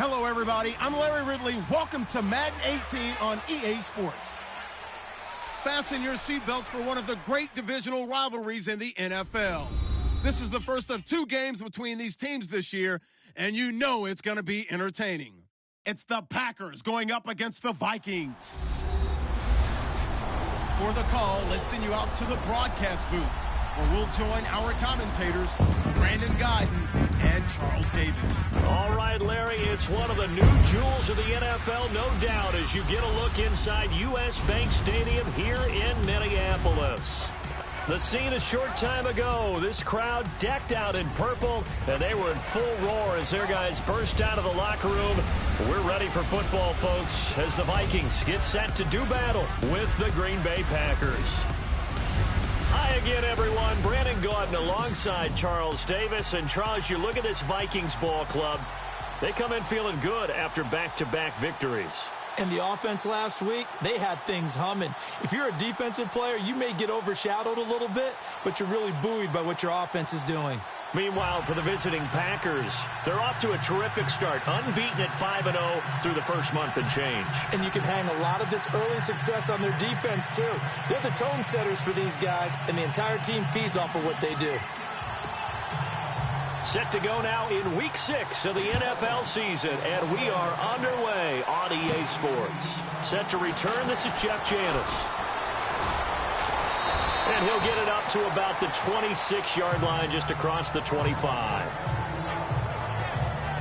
Hello, everybody. I'm Larry Ridley. Welcome to Madden 18 on EA Sports. Fasten your seatbelts for one of the great divisional rivalries in the NFL. This is the first of 2 games between these teams this year, and you know it's going to be entertaining. It's the Packers going up against the Vikings. For the call, let's send you out to the broadcast booth, where we'll join our commentators, Brandon Guyton and Charles Davis. All right, Larry, it's one of the new jewels of the NFL, no doubt, as you get a look inside U.S. Bank Stadium here in Minneapolis. The scene a short time ago, this crowd decked out in purple, and they were in full roar as their guys burst out of the locker room. We're ready for football, folks, as the Vikings get set to do battle with the Green Bay Packers. Hi again, everyone. Brandon Guyton alongside Charles Davis. And, Charles, you look at this Vikings ball club. They come in feeling good after back-to-back victories. And the offense last week, they had things humming. If you're a defensive player, you may get overshadowed a little bit, but you're really buoyed by what your offense is doing. Meanwhile, for the visiting Packers, they're off to a terrific start, unbeaten at 5-0 through the first month and change. And you can hang a lot of this early success on their defense, too. They're the tone setters for these guys, and the entire team feeds off of what they do. Set to go now in Week 6 of the NFL season, and we are underway on EA Sports. Set to return, this is Jeff Janis. And he'll get it up to about the 26-yard line, just across the 25.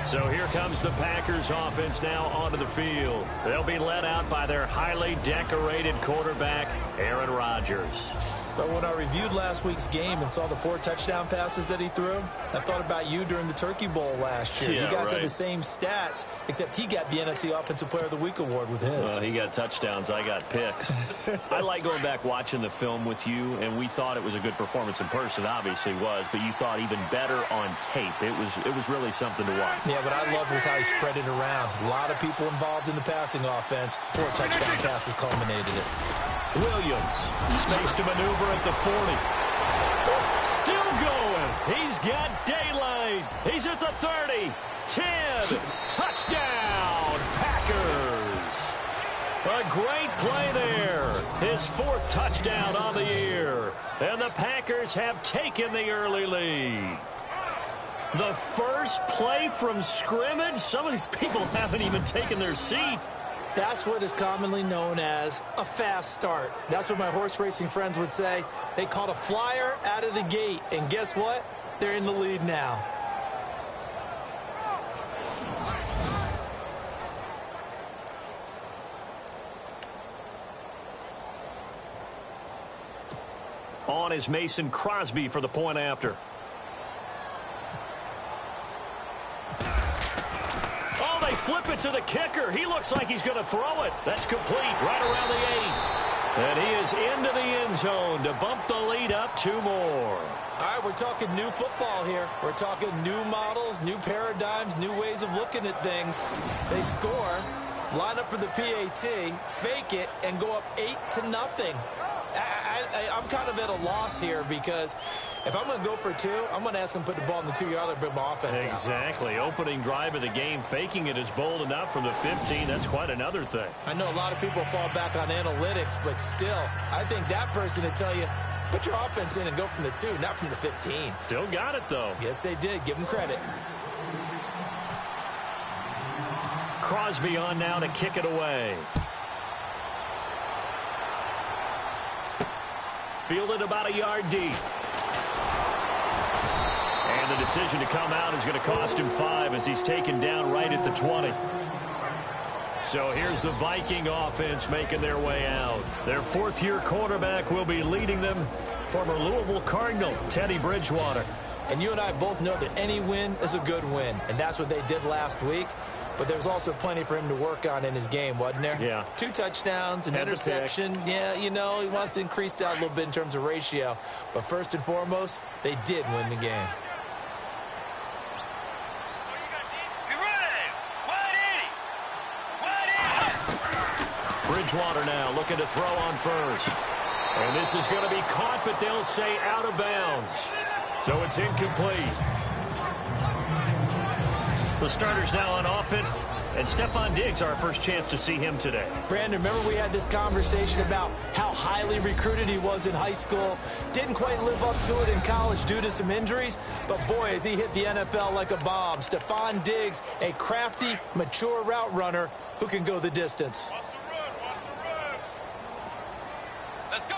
So here comes the Packers offense now onto the field. They'll be led out by their highly decorated quarterback, Aaron Rodgers. But when I reviewed last week's game and saw the 4 touchdown passes that he threw, I thought about you during the Turkey Bowl last year. Yeah, you guys right. had the same stats, except he got the NFC Offensive Player of the Week award with his. He got touchdowns. I got picks. I like going back watching the film with you, and we thought it was a good performance in person. Obviously was, but you thought even better on tape. It was really something to watch. Yeah, what I loved was how he spread it around. A lot of people involved in the passing offense. 4 touchdown passes culminated it. Williams, space to maneuver at the 40. Still going. He's got daylight. He's at the 30. 10. Touchdown, Packers. A great play there. His 4th touchdown on the year. And the Packers have taken the early lead. The first play from scrimmage? Some of these people haven't even taken their seat. That's what is commonly known as a fast start. That's what my horse racing friends would say. They caught a flyer out of the gate, and guess what? They're in the lead now. On is Mason Crosby for the point after. Flip it to the kicker. He looks like he's going to throw it. That's complete right around the 8. And he is into the end zone to bump the lead up 2 more. All right, we're talking new football here. We're talking new models, new paradigms, new ways of looking at things. They score, line up for the PAT, fake it, and go up 8-0. I'm kind of at a loss here because if I'm going to go for 2, I'm going to ask him to put the ball in the 2-yard line and bring my offense out. Exactly. Opening drive of the game, faking it is bold enough from the 15. That's quite another thing. I know a lot of people fall back on analytics, but still, I think that person would tell you, put your offense in and go from the 2, not from the 15. Still got it, though. Yes, they did. Give them credit. Crosby on now to kick it away. Fielded about a yard deep. And the decision to come out is going to cost him 5 as he's taken down right at the 20. So here's the Viking offense making their way out. Their 4th-year quarterback will be leading them, former Louisville Cardinal, Teddy Bridgewater. And you and I both know that any win is a good win, and that's what they did last week. But there's also plenty for him to work on in his game, wasn't there? Yeah. 2 touchdowns, an interception. Yeah, you know, he wants to increase that a little bit in terms of ratio. But first and foremost, they did win the game. Bridgewater now looking to throw on first. And this is going to be caught, but they'll say out of bounds. So it's incomplete. The starters now on offense, and Stephon Diggs, our first chance to see him today. Brandon, remember we had this conversation about how highly recruited he was in high school. Didn't quite live up to it in college due to some injuries, but boy, has he hit the NFL like a bomb. Stephon Diggs, a crafty, mature route runner who can go the distance. Watch the run, watch the run. Let's go.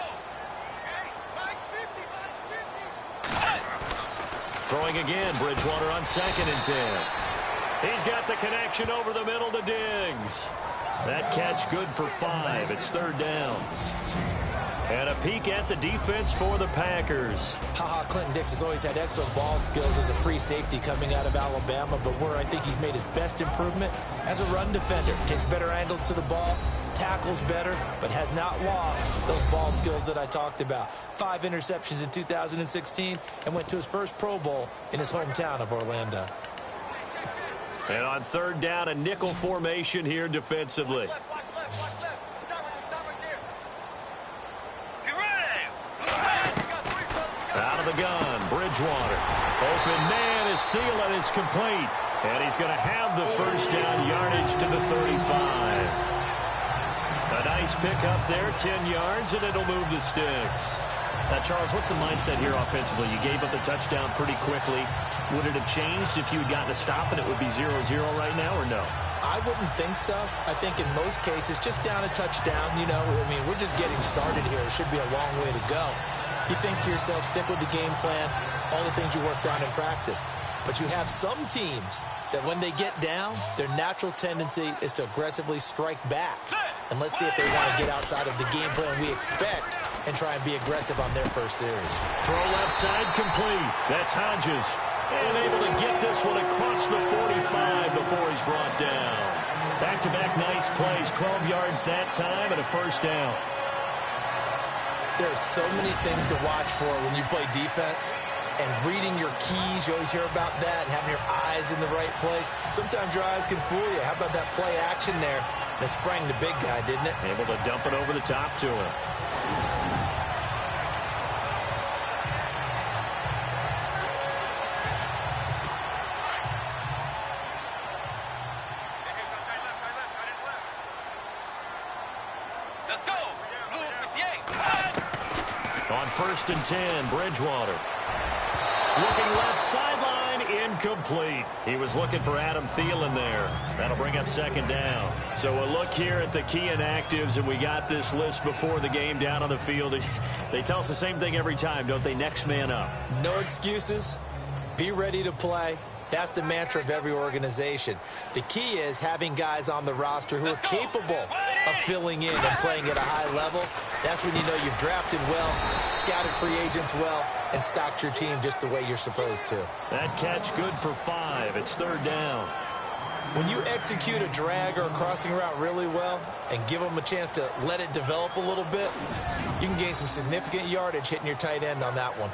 Hey, Mike's 50, Mike's 50. Throwing again, Bridgewater on 2nd and 10. He's got the connection over the middle to Diggs. That catch good for 5. It's 3rd down. And a peek at the defense for the Packers. Clinton Dix has always had excellent ball skills as a free safety coming out of Alabama, but where I think he's made his best improvement as a run defender. Takes better angles to the ball, tackles better, but has not lost those ball skills that I talked about. 5 interceptions in 2016 and went to his first Pro Bowl in his hometown of Orlando. And on 3rd down, a nickel formation here defensively. Watch left. Stop right there. Get ready. Out of the gun, Bridgewater. Open man is Thielen. It's complete. And he's going to have the first down yardage to the 35. A nice pick up there, 10 yards, and it'll move the sticks. Charles, what's the mindset here offensively? You gave up the touchdown pretty quickly. Would it have changed if you had gotten a stop and it would be 0-0 right now, or no? I wouldn't think so. I think in most cases, just down a touchdown, we're just getting started here. It should be a long way to go. You think to yourself, stick with the game plan, all the things you worked on in practice. But you have some teams that when they get down, their natural tendency is to aggressively strike back. And let's see if they want to get outside of the game plan we expect and try and be aggressive on their first series. Throw left side complete. That's Hodges. And able to get this one across the 45 before he's brought down. Back-to-back nice plays. 12 yards that time and a first down. There's so many things to watch for when you play defense. And reading your keys, you always hear about that, and having your eyes in the right place. Sometimes your eyes can fool you. How about that play action there? And it sprang the big guy, didn't it? Able to dump it over the top to him. Let's go. On 1st and 10, Bridgewater. Looking left sideline, incomplete. He was looking for Adam Thielen there. That'll bring up 2nd down. So a look here at the key inactives, and we got this list before the game down on the field. They tell us the same thing every time, don't they? Next man up. No excuses. Be ready to play. That's the mantra of every organization. The key is having guys on the roster who are capable of filling in and playing at a high level. That's when you know you've drafted well, scouted free agents well, and stocked your team just the way you're supposed to. That catch good for 5. It's 3rd down. When you execute a drag or a crossing route really well and give them a chance to let it develop a little bit, you can gain some significant yardage hitting your tight end on that one.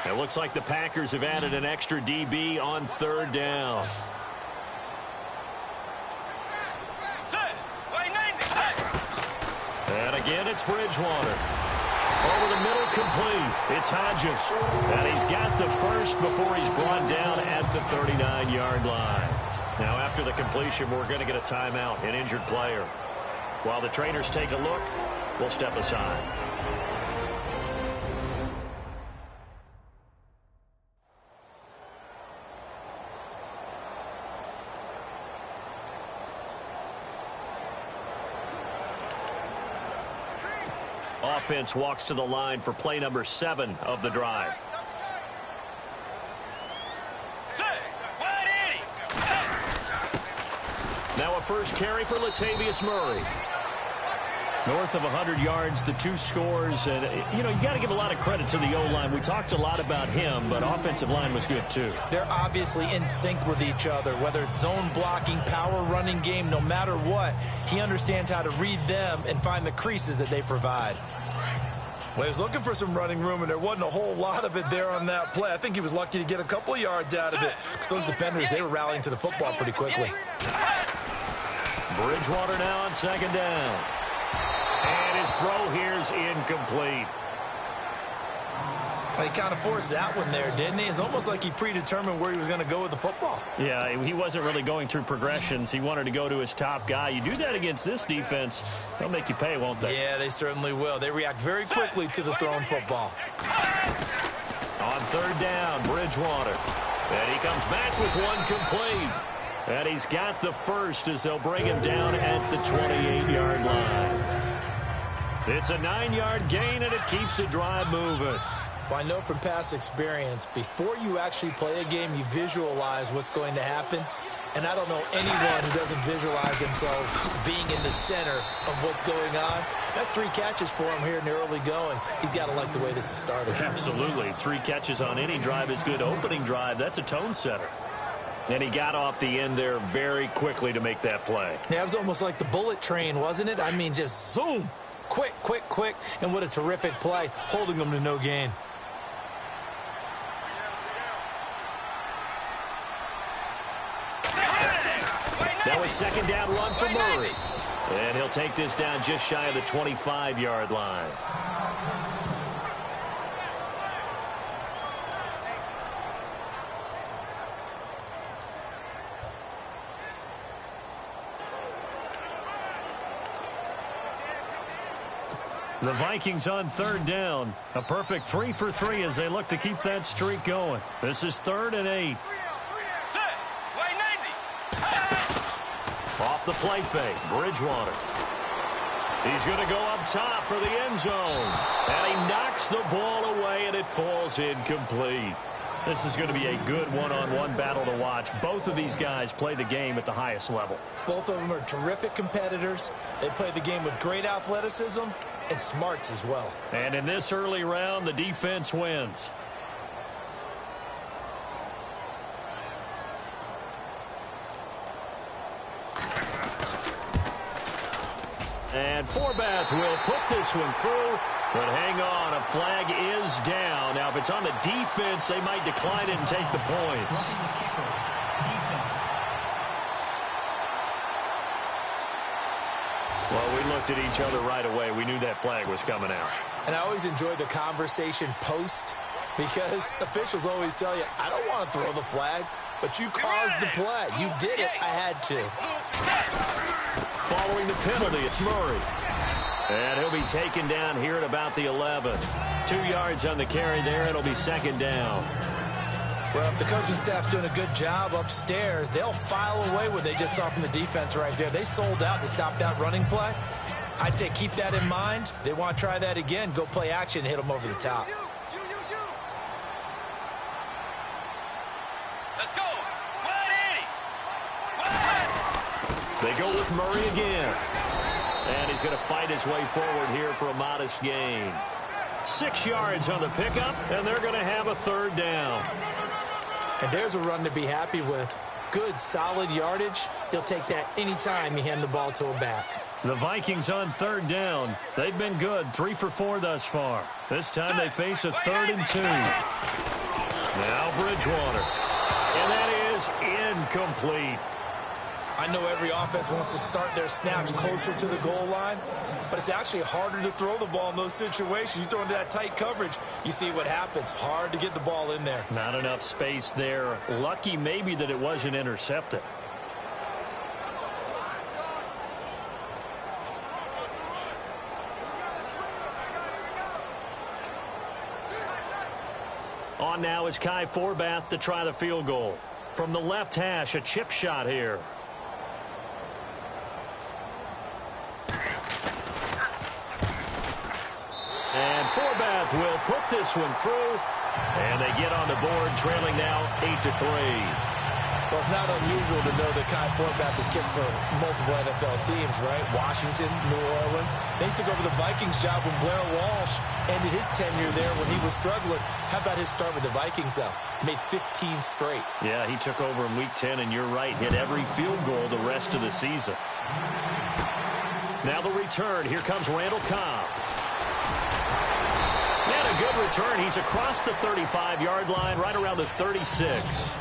It looks like the Packers have added an extra DB on 3rd down. And again, it's Bridgewater. Over the middle, complete. It's Hodges. And he's got the first before he's brought down at the 39-yard line. Now, after the completion, we're going to get a timeout, an injured player. While the trainers take a look, we'll step aside. Offense walks to the line for play number 7 of the drive. Now a first carry for Latavius Murray. North of 100 yards, the 2 scores. And, you got to give a lot of credit to the O-line. We talked a lot about him, but offensive line was good, too. They're obviously in sync with each other, whether it's zone blocking, power running game, no matter what. He understands how to read them and find the creases that they provide. Well, he was looking for some running room, and there wasn't a whole lot of it there on that play. I think he was lucky to get a couple of yards out of it because those defenders, they were rallying to the football pretty quickly. Bridgewater now on second down. And his throw here's incomplete. He kind of forced that one there, didn't he? It's almost like he predetermined where he was going to go with the football. Yeah, he wasn't really going through progressions. He wanted to go to his top guy. You do that against this defense, they'll make you pay, won't they? Yeah, they certainly will. They react very quickly to the thrown football. On third down, Bridgewater. And he comes back with one complete. And he's got the first as they'll bring him down at the 28-yard line. It's a 9-yard gain, and it keeps the drive moving. Well, I know from past experience, before you actually play a game, you visualize what's going to happen. And I don't know anyone who doesn't visualize themselves being in the center of what's going on. That's 3 catches for him here in the early going. He's got to like the way this is started. Absolutely. 3 catches on any drive is good. Opening drive, that's a tone setter. And he got off the end there very quickly to make that play. Yeah, it was almost like the bullet train, wasn't it? I mean, just zoom. Quick, quick, quick. And what a terrific play, holding them to no gain. That was second down run for Murray. And he'll take this down just shy of the 25-yard line. The Vikings on third down. A perfect 3 for 3 as they look to keep that streak going. This is 3rd and 8. Off the play fake, Bridgewater. He's going to go up top for the end zone. And he knocks the ball away, and it falls incomplete. This is going to be a good one-on-one battle to watch. Both of these guys play the game at the highest level. Both of them are terrific competitors. They play the game with great athleticism and smarts as well. And in this early round, the defense wins. And Forbath will put this one through. But hang on, a flag is down. Now, if it's on the defense, they might decline it and take the points. Well, we looked at each other right away. We knew that flag was coming out. And I always enjoy the conversation post because officials always tell you, I don't want to throw the flag, but you caused the play. You did it. I had to. Following the penalty, it's Murray. And he'll be taken down here at about the 11. 2 yards on the carry there. It'll be second down. Well, if the coaching staff's doing a good job upstairs, they'll file away what they just saw from the defense right there. They sold out to stop that running play. I'd say keep that in mind. They want to try that again. Go play action and hit them over the top. Let's go. 180. They go with Murray again. And he's going to fight his way forward here for a modest gain. 6 yards on the pickup, and they're going to have a third down. And there's a run to be happy with. Good, solid yardage. He'll take that anytime you hand the ball to a back. The Vikings on third down. They've been good, 3 for 4 thus far. This time they face a 3rd and 2. Now Bridgewater. And that is incomplete. I know every offense wants to start their snaps closer to the goal line, but it's actually harder to throw the ball in those situations. You throw into that tight coverage, you see what happens. Hard to get the ball in there. Not enough space there. Lucky maybe that it wasn't intercepted. On now is Kai Forbath to try the field goal. From the left hash, a chip shot here. And Forbath will put this one through. And they get on the board, trailing now 8-3. Well, it's not unusual to know that Kai Forbath is kicked for multiple NFL teams, right? Washington, New Orleans. They took over the Vikings job when Blair Walsh ended his tenure there when he was struggling. How about his start with the Vikings, though? He made 15 straight. Yeah, he took over in Week 10, and you're right, hit every field goal the rest of the season. Now the return. Here comes Randall Cobb. a good return. He's across the 35-yard line, right around the 36.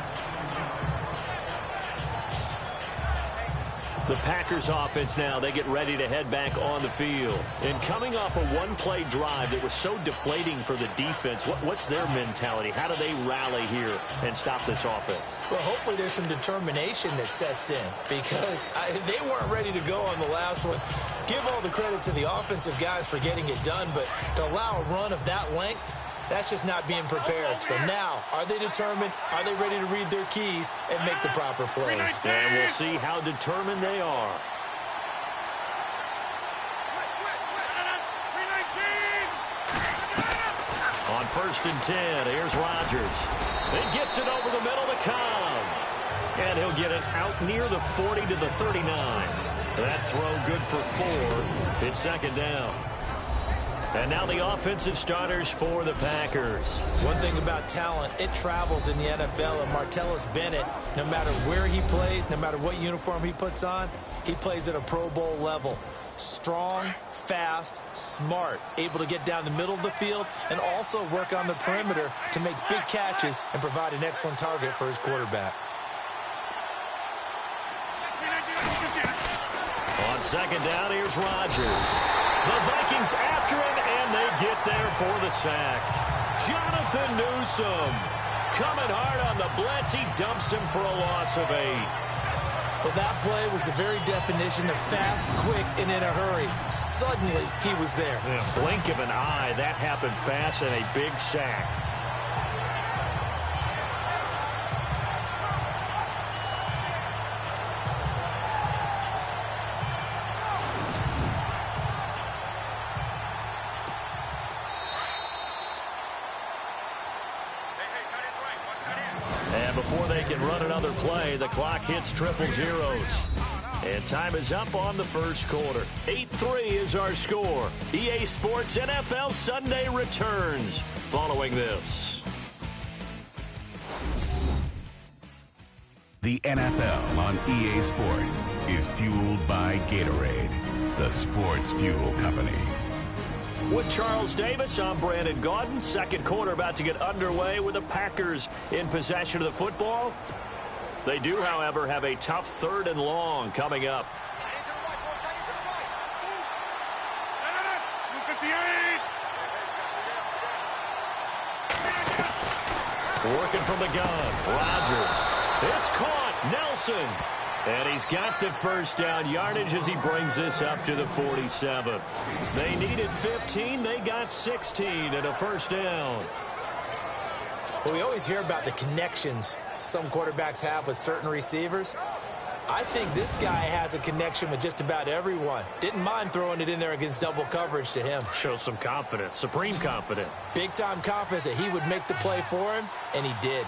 The Packers offense now, they get ready to head back on the field. And coming off a one-play drive that was so deflating for the defense, what's their mentality? How do they rally here and stop this offense? Well, hopefully there's some determination that sets in because they weren't ready to go on the last one. Give all the credit to the offensive guys for getting it done, but to allow a run of that length, that's just not being prepared. So now, are they determined? Are they ready to read their keys and make the proper plays? And we'll see how determined they are. On 1st and 10, here's Rodgers. He gets it over the middle to Cobb. And he'll get it out near the 40 to the 39. That throw good for 4. It's 2nd down. And now the offensive starters for the Packers. One thing about talent, it travels in the NFL, and Martellus Bennett, no matter where he plays, no matter what uniform he puts on, he plays at a Pro Bowl level. Strong, fast, smart, able to get down the middle of the field and also work on the perimeter to make big catches and provide an excellent target for his quarterback. On 2nd down, here's Rodgers. The Vikings after him, and they get there for the sack. Jonathan Newsom coming hard on the blitz. He dumps him for a loss of 8. Well, that play was the very definition of fast, quick, and in a hurry. Suddenly, he was there. In a blink of an eye, that happened fast and a big sack. Before they can run another play, the clock hits triple zeros. And time is up on the first quarter. 8-3 is our score. EA Sports NFL Sunday returns following this. The NFL on EA Sports is fueled by Gatorade, the sports fuel company. With Charles Davis, I'm Brandon Gaudin. Second quarter about to get underway with the Packers in possession of the football. They do, however, have a tough 3rd and long coming up. Working from the gun, Rodgers. It's caught, Nelson. And he's got the first down yardage as he brings this up to the 47. They needed 15. They got 16 and a first down. Well, we always hear about the connections some quarterbacks have with certain receivers. I think this guy has a connection with just about everyone. Didn't mind throwing it in there against double coverage to him. Shows some confidence, supreme confidence. Big-time confidence that he would make the play for him, and he did.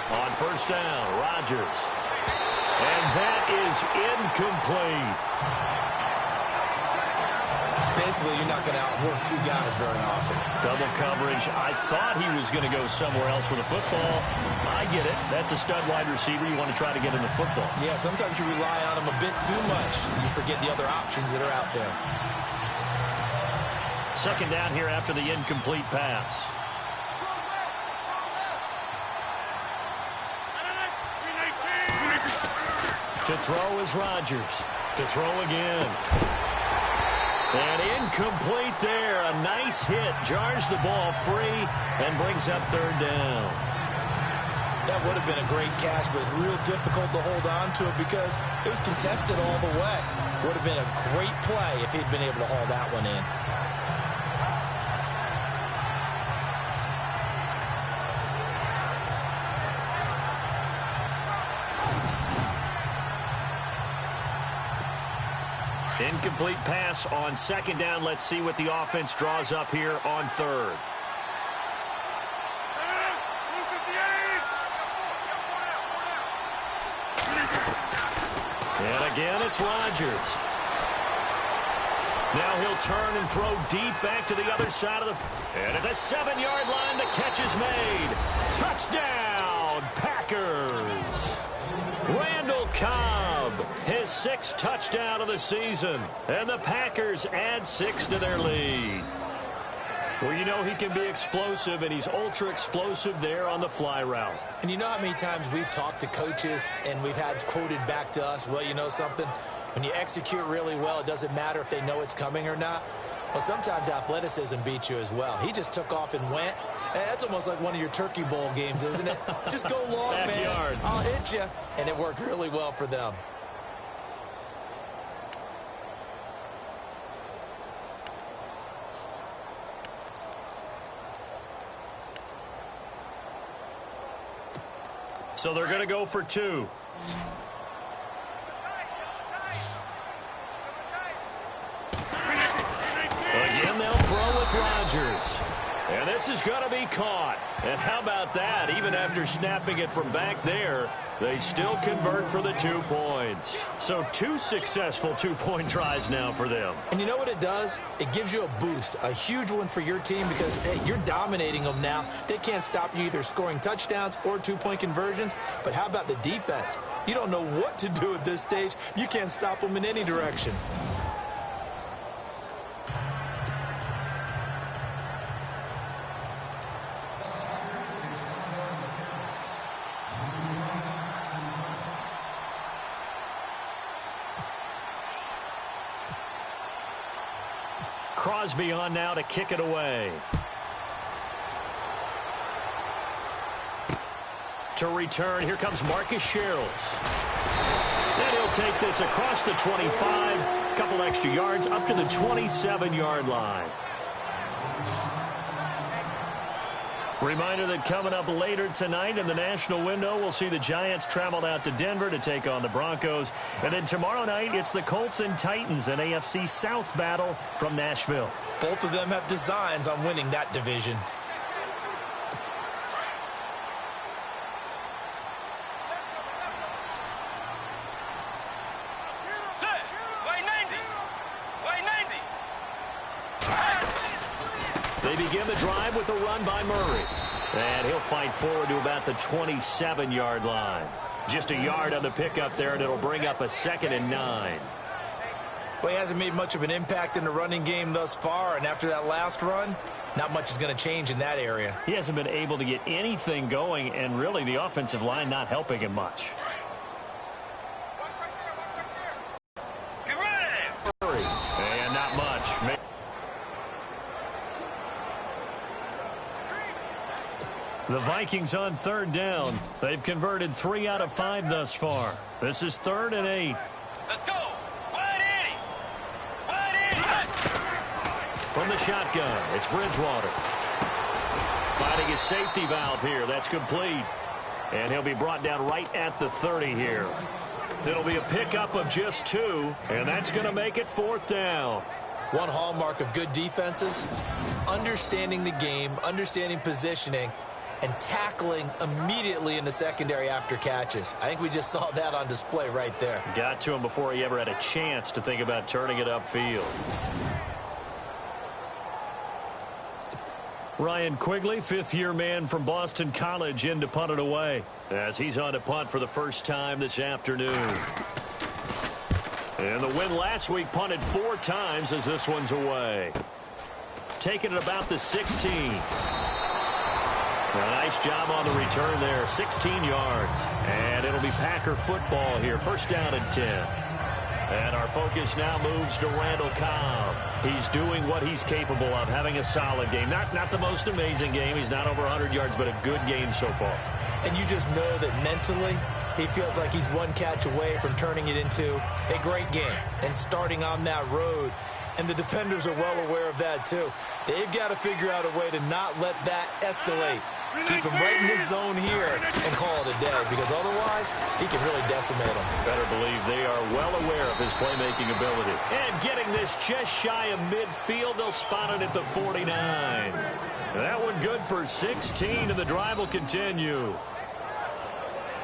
On first down, Rodgers. And that is incomplete. Basically, you're not going to outwork 2 guys very often. Double coverage. I thought he was going to go somewhere else with the football. I get it. That's a stud wide receiver. You want to try to get him the football. Yeah, sometimes you rely on him a bit too much. You forget the other options that are out there. Second down here after the incomplete pass. To throw is Rodgers. To throw again. And incomplete there. A nice hit. Jars the ball free and brings up 3rd down. That would have been a great catch, but it's real difficult to hold on to it because it was contested all the way. Would have been a great play if he'd been able to haul that one in. Incomplete pass on 2nd down. Let's see what the offense draws up here on 3rd. And again, it's Rodgers. Now he'll turn and throw deep back to the other side of the... And at the 7-yard line, the catch is made. Touchdown, Packers. Randall Cobb His 6th touchdown of the season. And the Packers add 6 to their lead. Well, you know he can be explosive, and he's ultra-explosive there on the fly route. And you know how many times we've talked to coaches and we've had quoted back to us, well, you know something? When you execute really well, it doesn't matter if they know it's coming or not. Well, sometimes athleticism beats you as well. He just took off and went. That's almost like one of your Turkey Bowl games, isn't it? Just go long, man. I'll hit you. And it worked really well for them. So they're going to go for 2. Again, they'll throw with Rodgers. And this is going to be caught. And how about that? Even after snapping it from back there, they still convert for the 2 points. So 2 successful 2-point tries now for them. And you know what it does? It gives you a boost, a huge one for your team because, hey, you're dominating them now. They can't stop you either scoring touchdowns or 2-point conversions. But how about the defense? You don't know what to do at this stage. You can't stop them in any direction. Crosby on now to kick it away. To return, here comes Marcus Sherrills. And he'll take this across the 25, a couple extra yards up to the 27-yard line. Reminder that coming up later tonight in the national window, we'll see the Giants travel out to Denver to take on the Broncos. And then tomorrow night, it's the Colts and Titans, an AFC South battle from Nashville. Both of them have designs on winning that division. They begin the drive with a run by Murray. And he'll fight forward to about the 27-yard line. Just a yard on the pickup there, and it'll bring up a 2nd and 9. Well, he hasn't made much of an impact in the running game thus far, and after that last run, not much is going to change in that area. He hasn't been able to get anything going, and really the offensive line not helping him much. Murray, and not much. The Vikings on 3rd down. They've converted 3 out of 5 thus far. This is 3rd and 8. Let's go. Wide 80. From the shotgun, it's Bridgewater. Finding his safety valve here. That's complete. And he'll be brought down right at the 30 here. It'll be a pickup of just 2, and that's going to make it 4th down. One hallmark of good defenses is understanding the game, understanding positioning, and tackling immediately in the secondary after catches. I think we just saw that on display right there. Got to him before he ever had a chance to think about turning it upfield. Ryan Quigley, 5th-year man from Boston College, in to punt it away as he's on to punt for the first time this afternoon. And the win last week, punted 4 times as this one's away. Taking it about the 16. A nice job on the return there, 16 yards. And it'll be Packer football here, 1st down and 10. And our focus now moves to Randall Cobb. He's doing what he's capable of, having a solid game. Not the most amazing game. He's not over 100 yards, but a good game so far. And you just know that mentally, he feels like he's one catch away from turning it into a great game and starting on that road. And the defenders are well aware of that, too. They've got to figure out a way to not let that escalate. Keep him right in this zone here and call it a day, because otherwise he can really decimate them. Better believe they are well aware of his playmaking ability. And getting this just shy of midfield, they'll spot it at the 49. That one good for 16, and the drive will continue.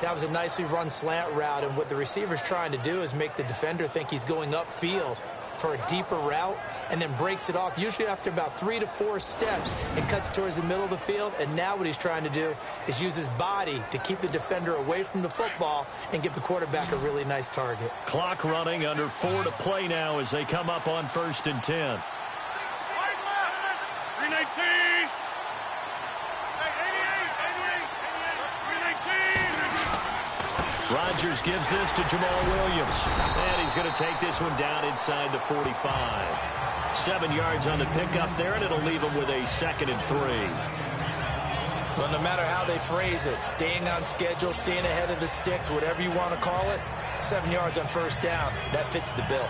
That was a nicely run slant route, and what the receiver's trying to do is make the defender think he's going upfield for a deeper route, and then breaks it off, usually after about 3 to 4 steps, and cuts towards the middle of the field. And now what he's trying to do is use his body to keep the defender away from the football and give the quarterback a really nice target. Clock running, under 4 to play now as they come up on 1st and 10. 319. Rodgers gives this to Jamal Williams. And he's going to take this one down inside the 45. 7 yards on the pickup there, and it'll leave him with a 2nd and 3. Well, no matter how they phrase it, staying on schedule, staying ahead of the sticks, whatever you want to call it, 7 yards on 1st down, that fits the bill.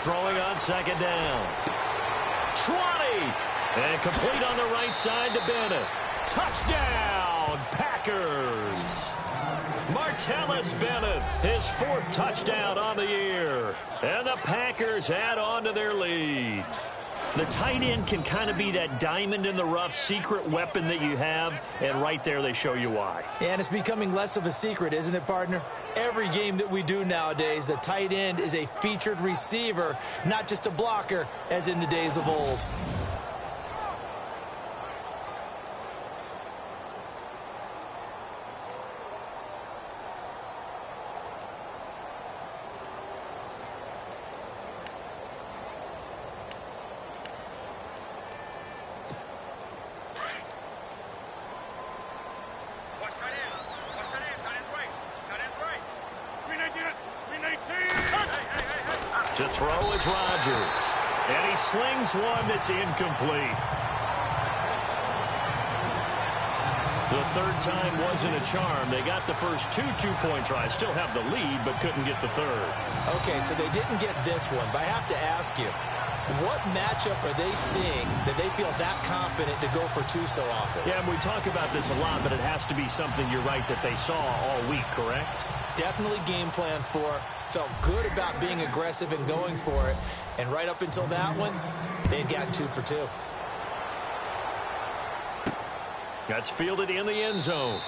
Throwing on 2nd down. 20. And complete on the right side to Bennett. Touchdown, Packers. Martellus Bennett, his 4th touchdown on the year. And the Packers add on to their lead. The tight end can kind of be that diamond in the rough secret weapon that you have, and right there they show you why. And it's becoming less of a secret, isn't it, partner? Every game that we do nowadays, the tight end is a featured receiver, not just a blocker, as in the days of old. To throw is Rodgers. And he slings one that's incomplete. The 3rd time wasn't a charm. They got the first 2 two-point tries. Still have the lead, but couldn't get the 3rd. Okay, so they didn't get this one, but I have to ask you, what matchup are they seeing that they feel that confident to go for 2 so often? Yeah, we talk about this a lot, but it has to be something, you're right, that they saw all week, correct? Definitely game plan for, felt good about being aggressive and going for it, and right up until that one, they'd gotten 2 for 2. That's fielded in the end zone.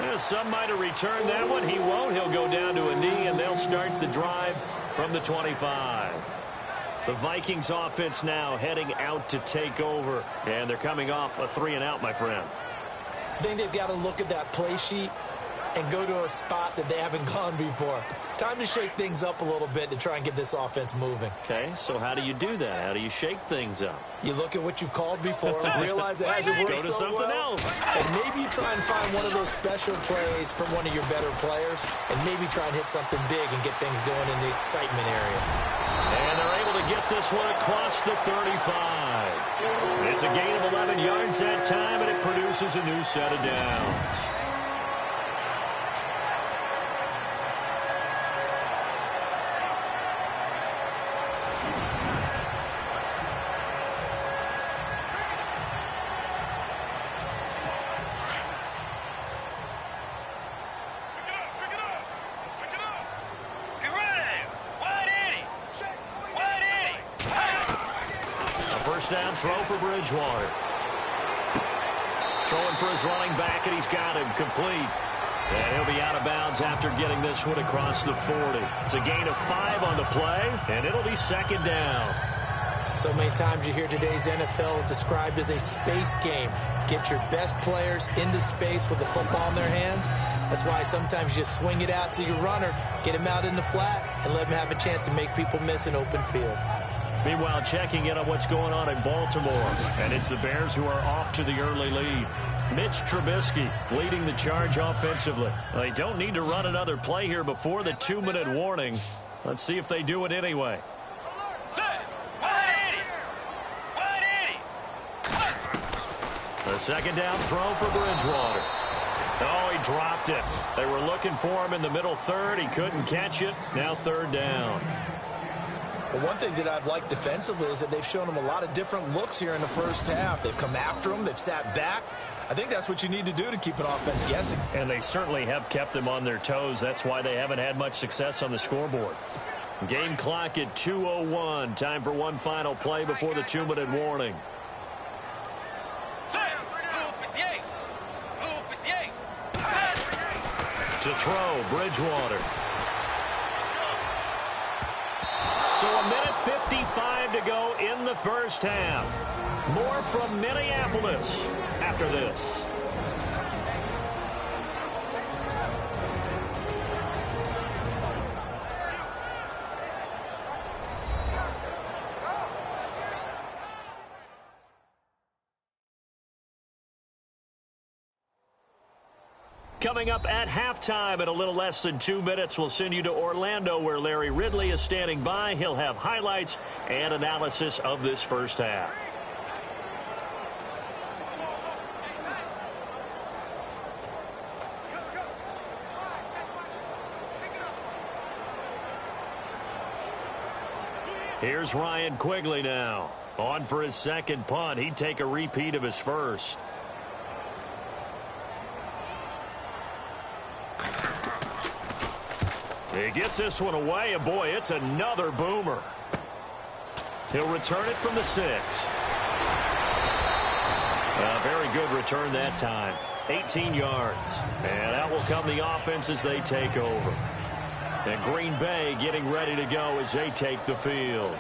Yeah, some might have returned that one. He won't. He'll go down to a knee, and they'll start the drive from the 25. The Vikings offense now heading out to take over, and they're coming off a 3-and-out, my friend. I think they've got to look at that play sheet and go to a spot that they haven't gone before. Time to shake things up a little bit to try and get this offense moving. Okay, so how do you do that? How do you shake things up? You look at what you've called before, realize it hasn't worked so well. Go to something else. And maybe you try and find one of those special plays from one of your better players, and maybe try and hit something big and get things going in the excitement area. And they're able to get this one across the 35. It's a gain of 11 yards that time, and it produces a new set of downs. Down throw for Bridgewater. Throwing for his running back, and he's got him complete. And he'll be out of bounds after getting this one across the 40. It's a gain of 5 on the play, and it'll be 2nd down. So many times you hear today's NFL described as a space game. Get your best players into space with the football in their hands. That's why sometimes you just swing it out to your runner, get him out in the flat, and let him have a chance to make people miss an open field. Meanwhile, checking in on what's going on in Baltimore. And it's the Bears who are off to the early lead. Mitch Trubisky leading the charge offensively. They don't need to run another play here before the 2-minute warning. Let's see if they do it anyway. A 2nd down throw for Bridgewater. Oh, he dropped it. They were looking for him in the middle 3rd. He couldn't catch it. Now 3rd down. Well, one thing that I've liked defensively is that they've shown him a lot of different looks here in the first half. They've come after him. They've sat back. I think that's what you need to do to keep an offense guessing. And they certainly have kept them on their toes. That's why they haven't had much success on the scoreboard. Game clock at 2:01. Time for one final play before the 2-minute warning. To throw, Bridgewater. So a minute 55 to go in the first half. More from Minneapolis after this. Coming up at halftime in a little less than 2 minutes, we'll send you to Orlando where Larry Ridley is standing by. He'll have highlights and analysis of this first half. Here's Ryan Quigley now. On for his second punt. He'd take a repeat of his first. He gets this one away, and boy, it's another boomer. He'll return it from the 6. A very good return that time. 18 yards. And out will come the offense as they take over. And Green Bay getting ready to go as they take the field.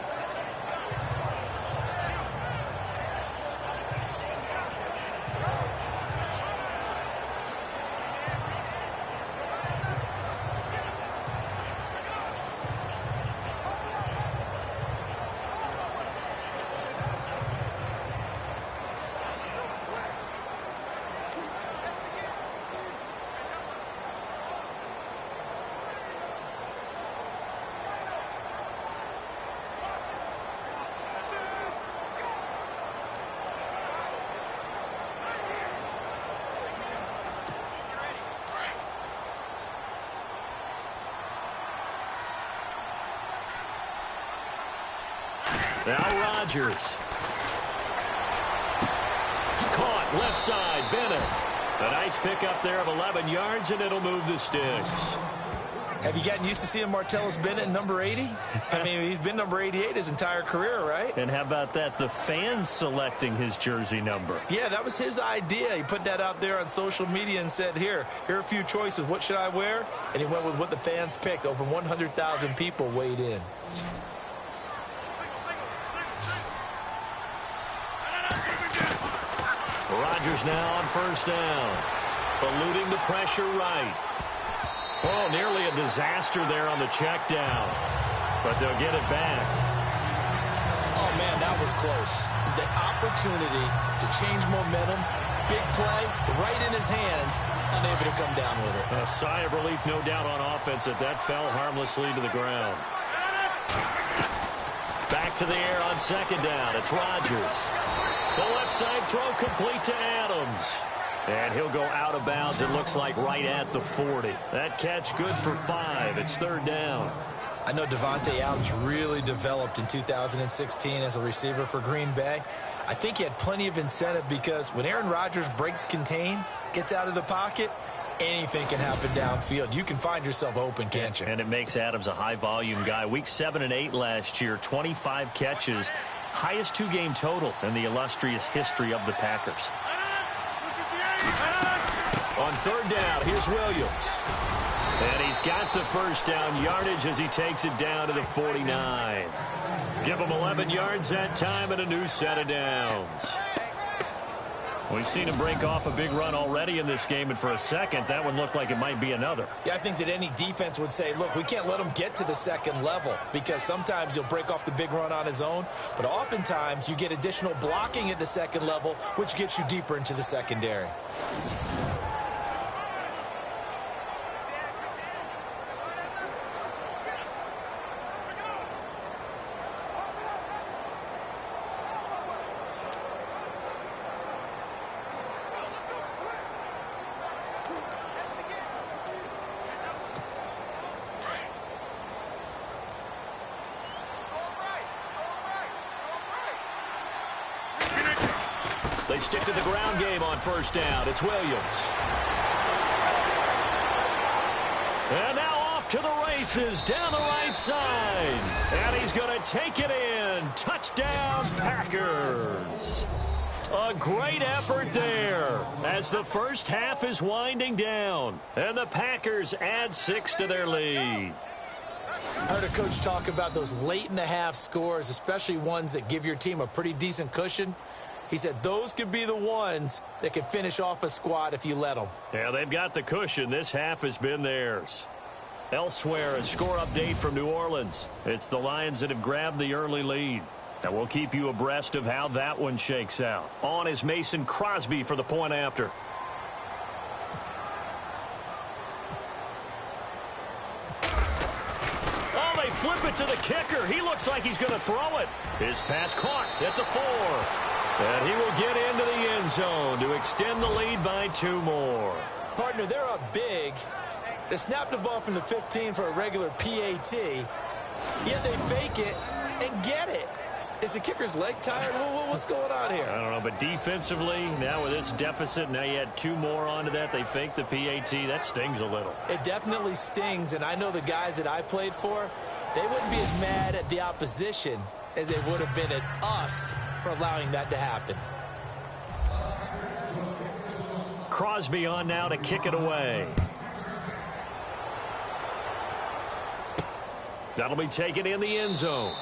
Now Rodgers. Caught left side, Bennett. A nice pickup there of 11 yards, and it'll move the sticks. Have you gotten used to seeing Martellus Bennett number 80? I mean, he's been number 88 his entire career, right? And how about that? The fans selecting his jersey number. Yeah, that was his idea. He put that out there on social media and said, here are a few choices. What should I wear? And he went with what the fans picked. Over 100,000 people weighed in. Rodgers now on first down. Eluding the pressure right. Oh, nearly a disaster there on the check down. But they'll get it back. Oh, man, that was close. The opportunity to change momentum, big play, right in his hands, unable to come down with it. A sigh of relief, no doubt, on offense that fell harmlessly to the ground. Back to the air on second down. It's Rodgers. The left side throw complete to Adams. And he'll go out of bounds, it looks like, right at the 40. That catch good for 5. It's third down. I know Devontae Adams really developed in 2016 as a receiver for Green Bay. I think he had plenty of incentive because when Aaron Rodgers breaks contain, gets out of the pocket, anything can happen downfield. You can find yourself open, can't you? And it makes Adams a high-volume guy. Week 7 and 8 last year, 25 catches. Highest 2-game total in the illustrious history of the Packers. On third down, here's Williams. And he's got the first down yardage as he takes it down to the 49. Give him 11 yards that time and a new set of downs. We've seen him break off a big run already in this game, and for a second, that one looked like it might be another. Yeah, I think that any defense would say, look, we can't let him get to the second level because sometimes he'll break off the big run on his own, but oftentimes you get additional blocking at the second level, which gets you deeper into the secondary. They stick to the ground game on first down. It's Williams. And now off to the races down the right side. And he's going to take it in. Touchdown, Packers. A great effort there as the first half is winding down. And the Packers add 6 to their lead. I heard a coach talk about those late-in-the-half scores, especially ones that give your team a pretty decent cushion. He said those could be the ones that could finish off a squad if you let them. Yeah, they've got the cushion. This half has been theirs. Elsewhere, a score update from New Orleans. It's the Lions that have grabbed the early lead. And we'll keep you abreast of how that one shakes out. On is Mason Crosby for the point after. Oh, they flip it to the kicker. He looks like he's going to throw it. His pass caught at the 4. And he will get into the end zone to extend the lead by 2 more. Partner, they're up big. They snapped the ball from the 15 for a regular PAT. Yet they fake it and get it. Is the kicker's leg tired? What's going on here? I don't know, but defensively, now with this deficit, now you add 2 more onto that. They fake the PAT. That stings a little. It definitely stings, and I know the guys that I played for, they wouldn't be as mad at the opposition as they would have been at us for allowing that to happen. Crosby on now to kick it away. That'll be taken in the end zone.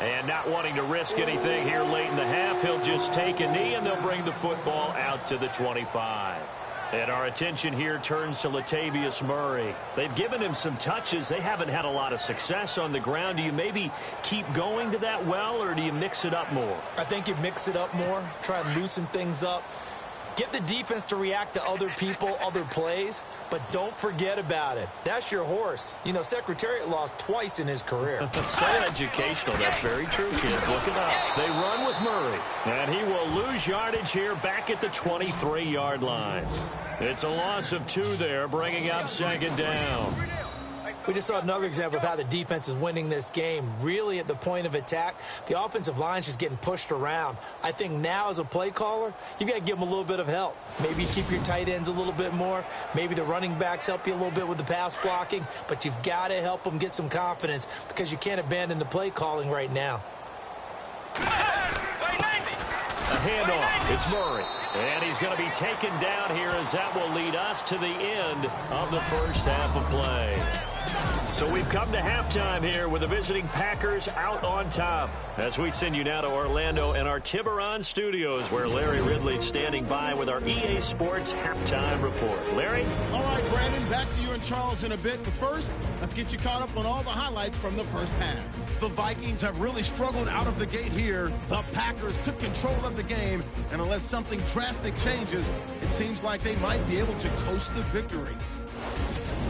And not wanting to risk anything here late in the half, he'll just take a knee, and they'll bring the football out to the 25. And our attention here turns to Latavius Murray. They've given him some touches. They haven't had a lot of success on the ground. Do you maybe keep going to that well, or do you mix it up more? I think you mix it up more, try and loosen things up. Get the defense to react to other people, other plays, but don't forget about it. That's your horse. You know, Secretariat lost twice in his career. So educational. That's very true, kids. Look it up. They run with Murray, and he will lose yardage here back at the 23-yard line. It's a loss of 2 there, bringing up second down. We just saw another example of how the defense is winning this game. Really at the point of attack, the offensive line is just getting pushed around. I think now as a play caller, you've got to give them a little bit of help. Maybe keep your tight ends a little bit more. Maybe the running backs help you a little bit with the pass blocking. But you've got to help them get some confidence because you can't abandon the play calling right now. A handoff. It's Murray. And he's going to be taken down here as that will lead us to the end of the first half of play. So we've come to halftime here with the visiting Packers out on top. As we send you now to Orlando and our Tiburon studios, where Larry Ridley's standing by with our EA Sports halftime report. Larry? All right, Brandon, back to you and Charles in a bit. But first, let's get you caught up on all the highlights from the first half. The Vikings have really struggled out of the gate here. The Packers took control of the game, and unless something drastic changes, it seems like they might be able to coast to victory.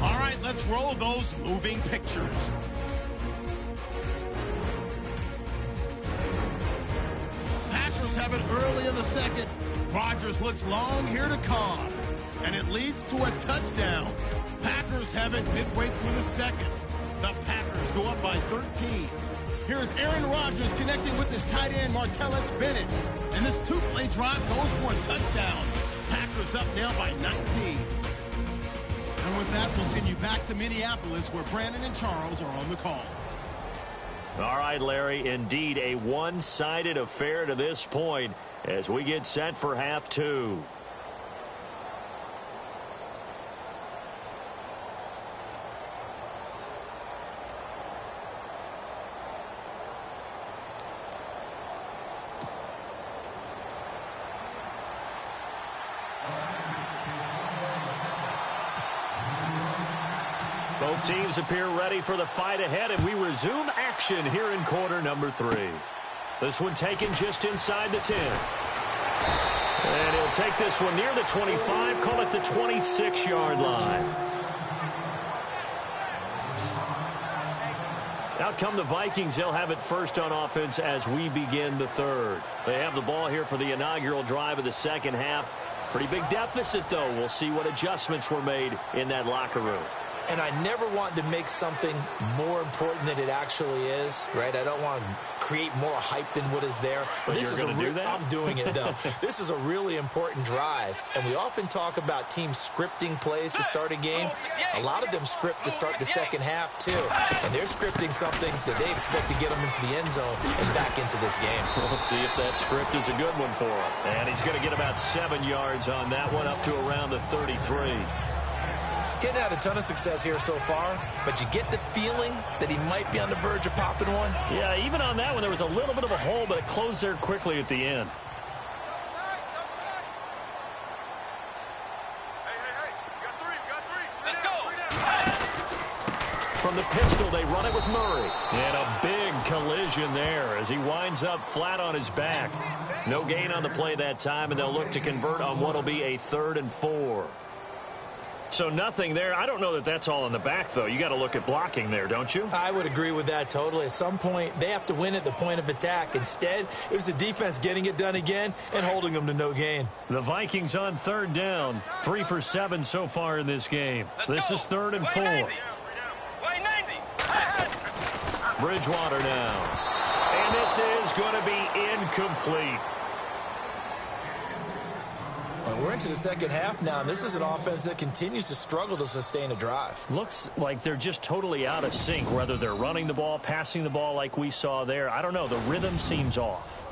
All right, let's roll those moving pictures. Packers have it early in the second. Rodgers looks long here to Cobb, and it leads to a touchdown. Packers have it midway through the second. The Packers go up by 13. Here's Aaron Rodgers connecting with his tight end Martellus Bennett, and this 2-play drive goes for a touchdown. Packers up now by 19. And with that, we'll send you back to Minneapolis, where Brandon and Charles are on the call. All right, Larry, indeed a one-sided affair to this point as we get set for half 2. Both teams appear ready for the fight ahead, and we resume action here in quarter number 3. This one taken just inside the 10. And he'll take this one near the 25, call it the 26-yard line. Out come the Vikings. They'll have it first on offense as we begin the third. They have the ball here for the inaugural drive of the second half. Pretty big deficit, though. We'll see what adjustments were made in that locker room. and I never want to make something more important than it actually is, right? I don't want to create more hype than what is there. But this is I'm doing it, though. This is a really important drive, and we often talk about teams scripting plays to start a game. A lot of them script to start the second half, too, and they're scripting something that they expect to get them into the end zone and back into this game. We'll see if that script is a good one for him. And he's going to get about 7 yards on that one, up to around the 33. Getting had a ton of success here so far, but you get the feeling that he might be on the verge of popping one. Yeah, even on that one, there was a little bit of a hole, but it closed there quickly at the end. Let's go. From the pistol, they run it with Murray. And a big collision there as he winds up flat on his back. No gain on the play that time, and they'll look to convert on what will be a 3rd and 4. So nothing there. I don't know that that's all in the back, though. You got to look at blocking there, don't you? I would agree with that totally. At some point, they have to win at the point of attack. Instead, it was the defense getting it done again and holding them to no gain. The Vikings on 3rd down. 3 for 7 so far in this game. This is 3rd and 4. Bridgewater now. And this is going to be incomplete. Well, we're into the second half now, and this is an offense that continues to struggle to sustain a drive. Looks like they're just totally out of sync, whether they're running the ball, passing the ball like we saw there. I don't know. The rhythm seems off.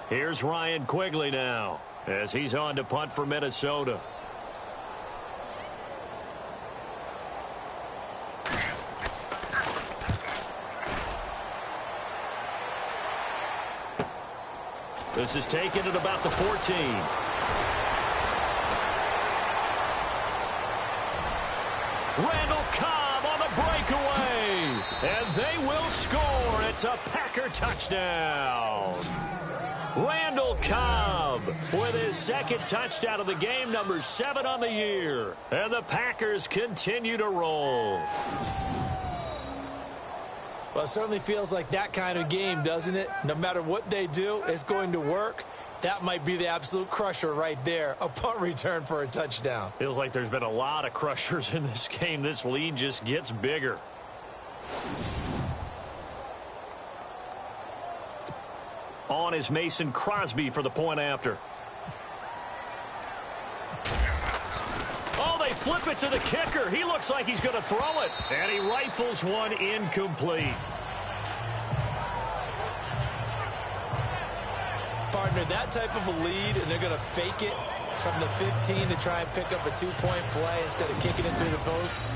Here's Ryan Quigley now as he's on to punt for Minnesota. This is taken at about the 14. Randall Cobb on the breakaway. And they will score. It's a Packer touchdown. Randall Cobb with his 2nd touchdown of the game, number 7 on the year. And the Packers continue to roll. Well, it certainly feels like that kind of game, doesn't it? No matter what they do, it's going to work. That might be the absolute crusher right there. A punt return for a touchdown. Feels like there's been a lot of crushers in this game. This lead just gets bigger. On is Mason Crosby for the point after. Oh, they flip it to the kicker. He looks like he's going to throw it. And he rifles one incomplete. Partner, that type of a lead, and they're going to fake it from the 15 to try and pick up a 2-point play instead of kicking it through the post.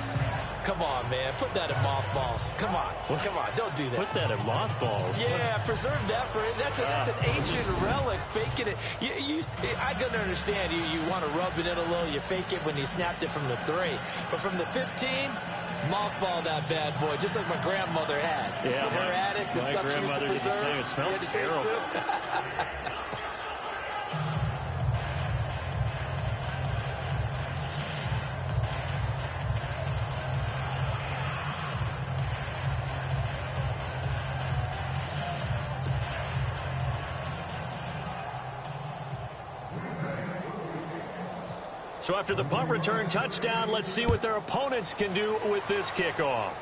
Come on, man. Put that in mothballs. Come on. Come on. Don't do that. Put that in mothballs. Yeah, preserve that for it. That's an ancient relic. Faking it. I can understand. You want to rub it in a little. You fake it when you snapped it from the 3. But from the 15, mothball that bad boy, just like my grandmother had. Yeah, her attic, the stuff she used to preserve. It smelled terrible. So after the punt return touchdown, let's see what their opponents can do with this kickoff.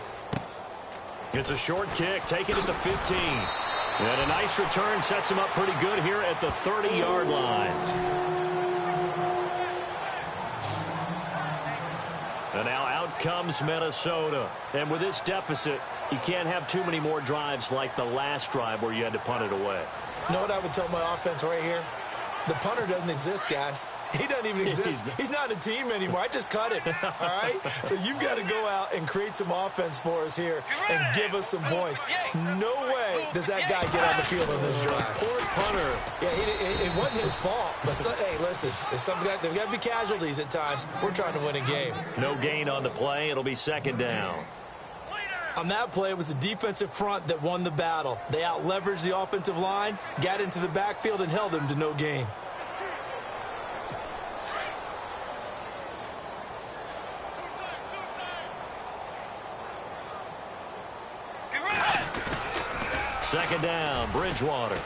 It's a short kick, taken at the 15. And a nice return sets him up pretty good here at the 30-yard line. And now out comes Minnesota. And with this deficit, you can't have too many more drives like the last drive where you had to punt it away. You know what I would tell my offense right here? The punter doesn't exist, guys. He doesn't even exist. He's not a team anymore. I just cut it, all right? So you've got to go out and create some offense for us here and give us some points. No way does that guy get on the field on this drive. Poor punter. Yeah, it wasn't his fault. But, hey, listen, there's got to be casualties at times. We're trying to win a game. No gain on the play. It'll be second down. On that play, it was the defensive front that won the battle. They out-leveraged the offensive line, got into the backfield, and held them to no gain. Second down, Bridgewater.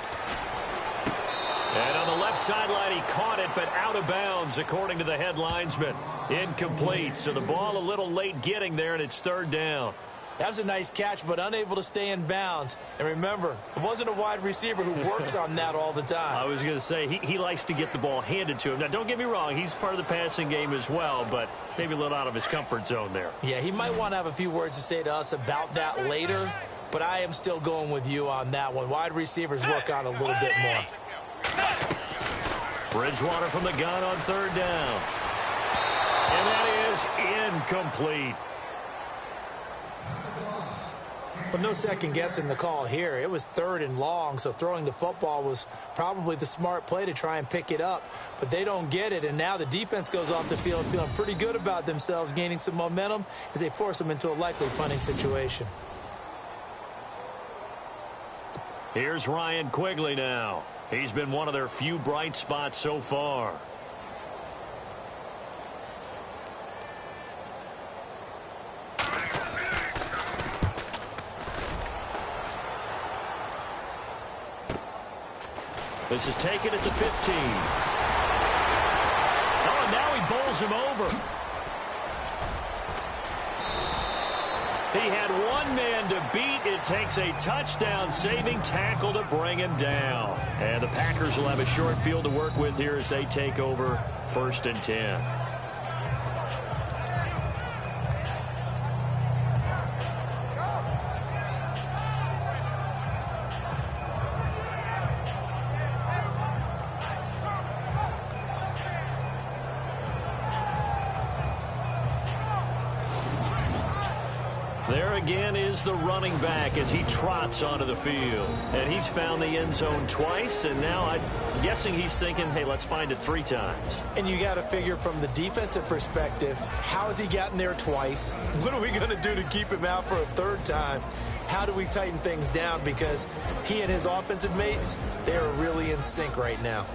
And on the left sideline, he caught it, but out of bounds, according to the head linesman. Incomplete, so the ball a little late getting there, and it's third down. That was a nice catch, but unable to stay in bounds. And remember, it wasn't a wide receiver who works on that all the time. I was going to say, he likes to get the ball handed to him. Now, don't get me wrong, he's part of the passing game as well, but maybe a little out of his comfort zone there. Yeah, he might want to have a few words to say to us about that later, but I am still going with you on that one. Wide receivers work on a little bit more. Bridgewater from the gun on third down. And that is incomplete. But no second guessing the call here. It was third and long, so throwing the football was probably the smart play to try and pick it up. But they don't get it, and now the defense goes off the field feeling pretty good about themselves, gaining some momentum as they force them into a likely punting situation. Here's Ryan Quigley now. He's been one of their few bright spots so far. This is taken at the 15. Oh, and now he bowls him over. He had one man to beat. It takes a touchdown-saving tackle to bring him down. And the Packers will have a short field to work with here as they take over 1st and 10. There again is the running back as he trots onto the field. And he's found the end zone twice, and now I'm guessing he's thinking, hey, let's find it 3 times. And you got to figure from the defensive perspective, how has he gotten there twice? What are we going to do to keep him out for a 3rd time? How do we tighten things down? Because he and his offensive mates, they are really in sync right now.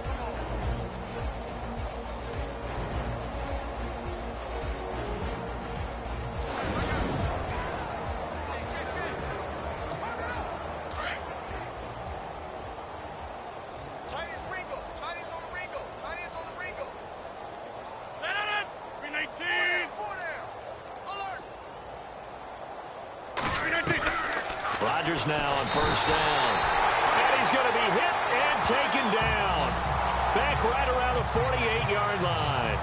Rodgers now on 1st down. And he's going to be hit and taken down. Back right around the 48-yard line.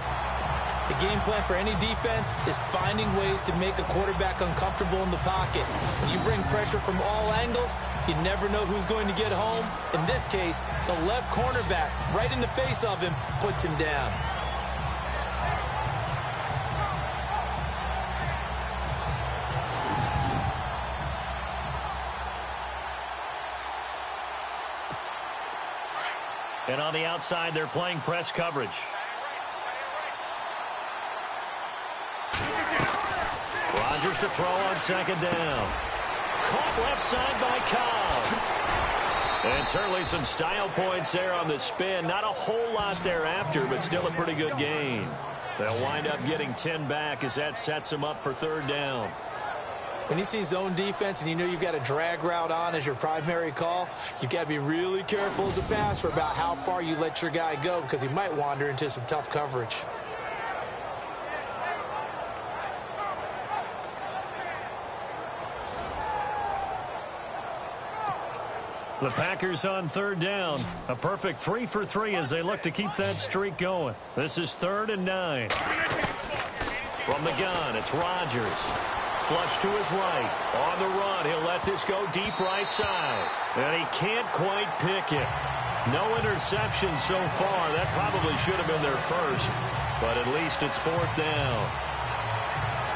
The game plan for any defense is finding ways to make a quarterback uncomfortable in the pocket. When you bring pressure from all angles, you never know who's going to get home. In this case, the left cornerback, right in the face of him, puts him down. And on the outside, they're playing press coverage. Rodgers to throw on 2nd down. Caught left side by Cobb. And certainly some style points there on the spin. Not a whole lot thereafter, but still a pretty good gain. They'll wind up getting 10 back as that sets them up for 3rd down. When you see zone defense and you know you've got a drag route on as your primary call, you've got to be really careful as a passer about how far you let your guy go because he might wander into some tough coverage. The Packers on 3rd down. A perfect 3 for 3 as they look to keep that streak going. This is 3rd and 9. From the gun, it's Rodgers. Flush to his right. On the run, he'll let this go deep right side. And he can't quite pick it. No interceptions so far. That probably should have been their first. But at least it's 4th down.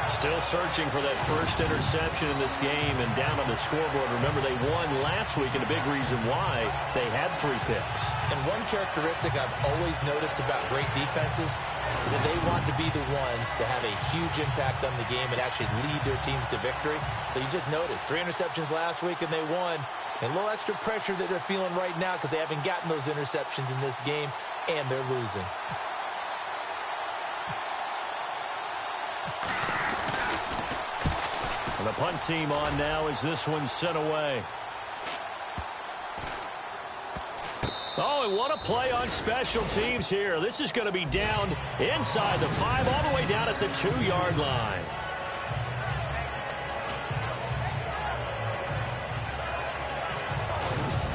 Still searching for that first interception in this game and down on the scoreboard. Remember, they won last week, and a big reason why they had 3 picks. And one characteristic I've always noticed about great defenses is that they want to be the ones that have a huge impact on the game and actually lead their teams to victory. So you just noted 3 interceptions last week, and they won. And a little extra pressure that they're feeling right now because they haven't gotten those interceptions in this game, and they're losing. The punt team on now as this one's sent away. Oh, and what a play on special teams here. This is going to be down inside the 5, all the way down at the 2-yard line.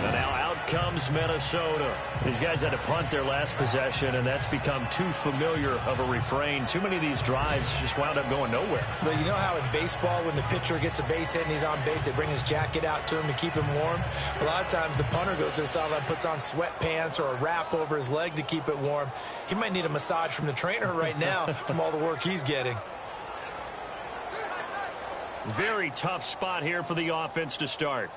And now out comes Minnesota. These guys had to punt their last possession, and that's become too familiar of a refrain. Too many of these drives just wound up going nowhere. But you know how in baseball, when the pitcher gets a base hit and he's on base, they bring his jacket out to him to keep him warm? A lot of times the punter goes to the sideline, puts on sweatpants or a wrap over his leg to keep it warm. He might need a massage from the trainer right now from all the work he's getting. Very tough spot here for the offense to start.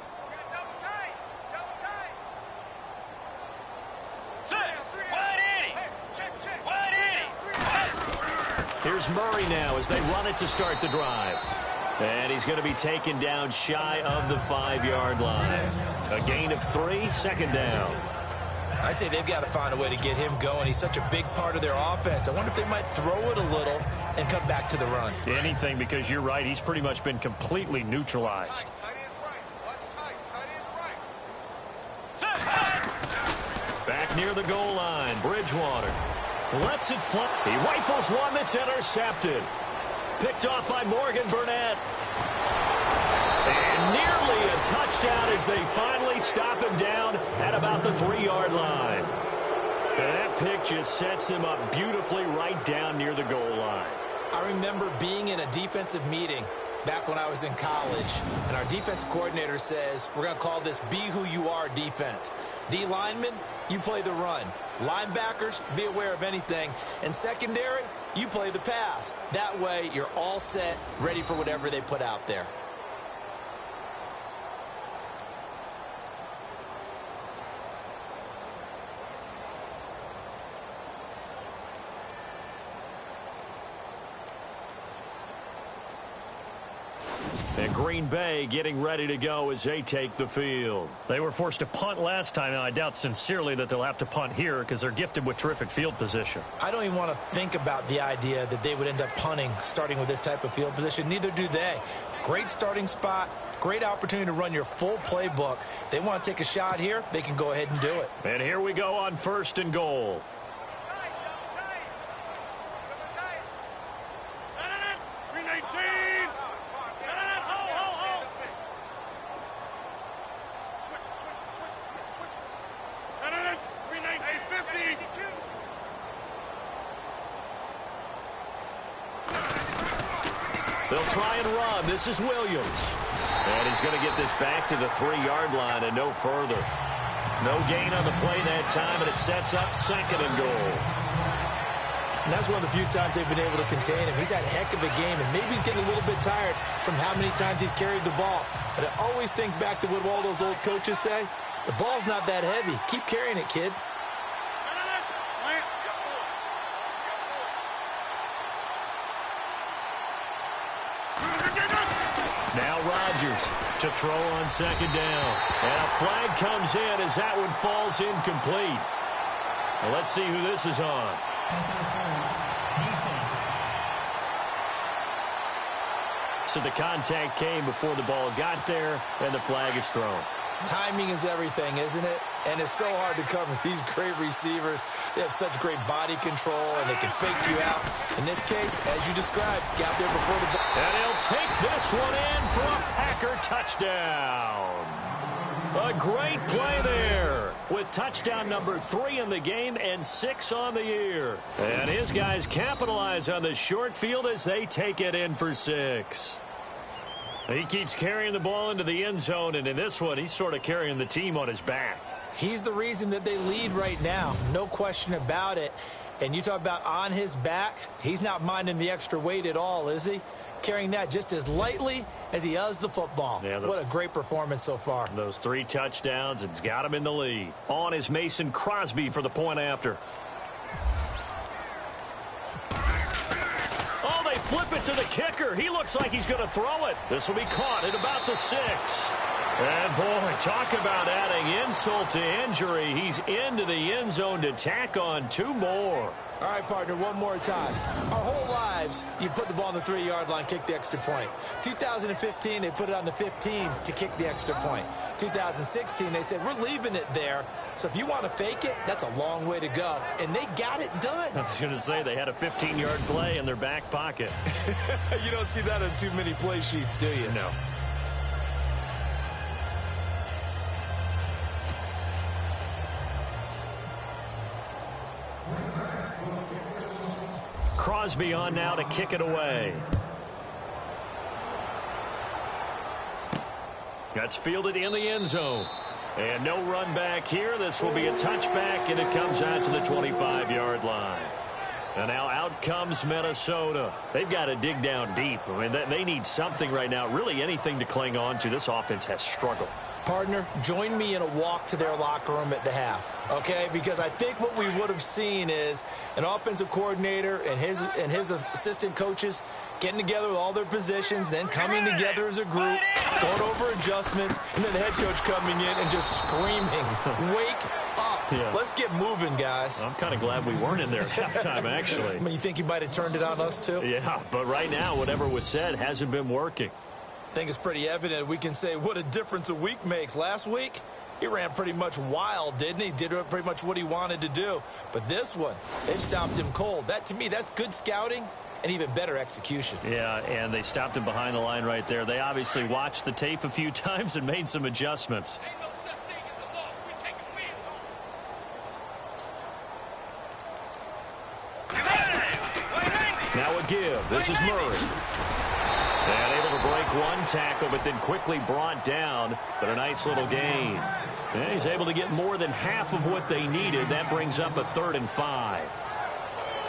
Here's Murray now as they run it to start the drive. And he's going to be taken down shy of the 5-yard line. A gain of 3, 2nd down. I'd say they've got to find a way to get him going. He's such a big part of their offense. I wonder if they might throw it a little and come back to the run. Anything, because you're right. He's pretty much been completely neutralized. Back near the goal line, Bridgewater. Lets it fly. He rifles one that's intercepted. Picked off by Morgan Burnett. And nearly a touchdown as they finally stop him down at about the 3-yard line. And that pick just sets him up beautifully right down near the goal line. I remember being in a defensive meeting back when I was in college, and our defensive coordinator says, we're going to call this Be Who You Are defense. D linemen, you play the run. Linebackers, be aware of anything. And secondary, you play the pass. That way, you're all set, ready for whatever they put out there. And Green Bay getting ready to go as they take the field. They were forced to punt last time, and I doubt sincerely that they'll have to punt here because they're gifted with terrific field position. I don't even want to think about the idea that they would end up punting starting with this type of field position. Neither do they. Great starting spot, great opportunity to run your full playbook. If they want to take a shot here, they can go ahead and do it. And here we go on 1st and goal. They'll try and run. This is Williams. And he's going to get this back to the 3-yard line and no further. No gain on the play that time, and it sets up 2nd and goal. And that's one of the few times they've been able to contain him. He's had a heck of a game, and maybe he's getting a little bit tired from how many times he's carried the ball. But I always think back to what all those old coaches say. The ball's not that heavy. Keep carrying it, kid. Now Rodgers to throw on 2nd down. And a flag comes in as that one falls incomplete. Well, let's see who this is on. So the contact came before the ball got there, and the flag is thrown. Timing is everything, isn't it? And it's so hard to cover these great receivers. They have such great body control, and they can fake you out. In this case, as you described, got there before the ball. And he'll take this one in for a Packer touchdown. A great play there with touchdown number 3 in the game and 6 on the year. And his guys capitalize on the short field as they take it in for 6. He keeps carrying the ball into the end zone, and in this one, he's sort of carrying the team on his back. He's the reason that they lead right now. No question about it. And you talk about on his back, he's not minding the extra weight at all, is he? Carrying that just as lightly as he does the football. Yeah, what a great performance so far. Those 3 touchdowns, it's got him in the lead. On is Mason Crosby for the point after. Oh, they flip it to the kicker. He looks like he's going to throw it. This will be caught at about the 6. And, boy, talk about adding insult to injury. He's into the end zone to tack on 2 more. All right, partner, one more time. Our whole lives, you put the ball on the 3-yard line, kick the extra point. 2015, they put it on the 15 to kick the extra point. 2016, they said, we're leaving it there. So if you want to fake it, that's a long way to go. And they got it done. I was going to say they had a 15-yard play in their back pocket. You don't see that on too many play sheets, do you? No. Crosby on now to kick it away. That's fielded in the end zone. And no run back here. This will be a touchback, and it comes out to the 25-yard line. And now out comes Minnesota. They've got to dig down deep. I mean, they need something right now, really anything to cling on to. This offense has struggled. Partner, join me in a walk to their locker room at the half, okay? Because I think what we would have seen is an offensive coordinator and his assistant coaches getting together with all their positions, then coming together as a group, going over adjustments, and then the head coach coming in and just screaming, wake up. Yeah. Let's get moving, guys. I'm kind of glad we weren't in there at halftime, actually. I mean, you think you might have turned it on us, too? Yeah, but right now, whatever was said hasn't been working. I think it's pretty evident. We can say what a difference a week makes. Last week, he ran pretty much wild, didn't he? Did pretty much what he wanted to do. But this one, they stopped him cold. That, to me, that's good scouting and even better execution. Yeah, and they stopped him behind the line right there. They obviously watched the tape a few times and made some adjustments. Now a give. This is Murray. And able to break one tackle, but then quickly brought down. But a nice little gain. And he's able to get more than half of what they needed. That brings up a 3rd and 5.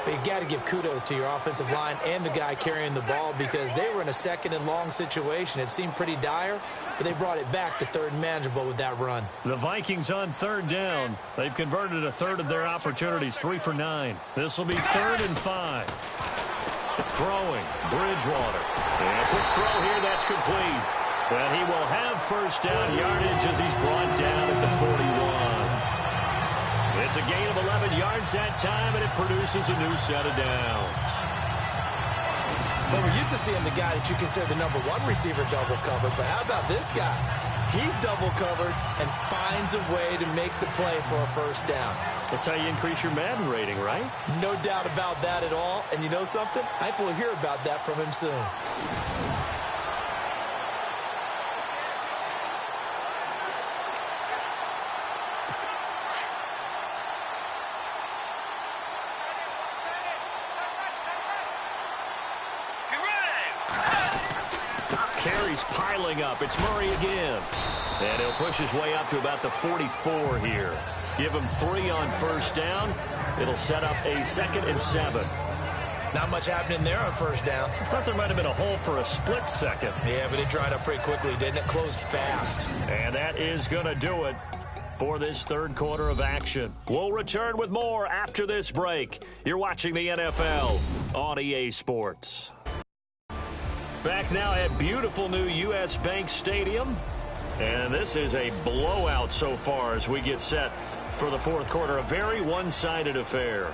But you got to give kudos to your offensive line and the guy carrying the ball, because they were in a 2nd and long situation. It seemed pretty dire, but they brought it back to 3rd and manageable with that run. The Vikings on 3rd down. They've converted a 1/3 of their opportunities, 3 for 9. This will be 3rd and 5. Throwing, Bridgewater. And a quick throw here, that's complete. And he will have 1st down yardage as he's brought down at the 41. It's a gain of 11 yards that time, and it produces a new set of downs. Well, we're used to seeing the guy that you consider the #1 receiver double covered, but how about this guy? He's double covered and finds a way to make the play for a 1st down. That's how you increase your Madden rating, right? No doubt about that at all. And you know something? I think we'll hear about that from him soon. Carries piling up. It's Murray again. And he'll push his way up to about the 44 here. Give him 3 on 1st down. It'll set up a 2nd and 7. Not much happening there on 1st down. I thought there might have been a hole for a split second. Yeah, but it dried up pretty quickly, didn't it? Closed fast. And that is going to do it for this 3rd quarter of action. We'll return with more after this break. You're watching the NFL on EA Sports. Back now at beautiful new U.S. Bank Stadium. And this is a blowout so far as we get set for the 4th quarter. A very one-sided affair.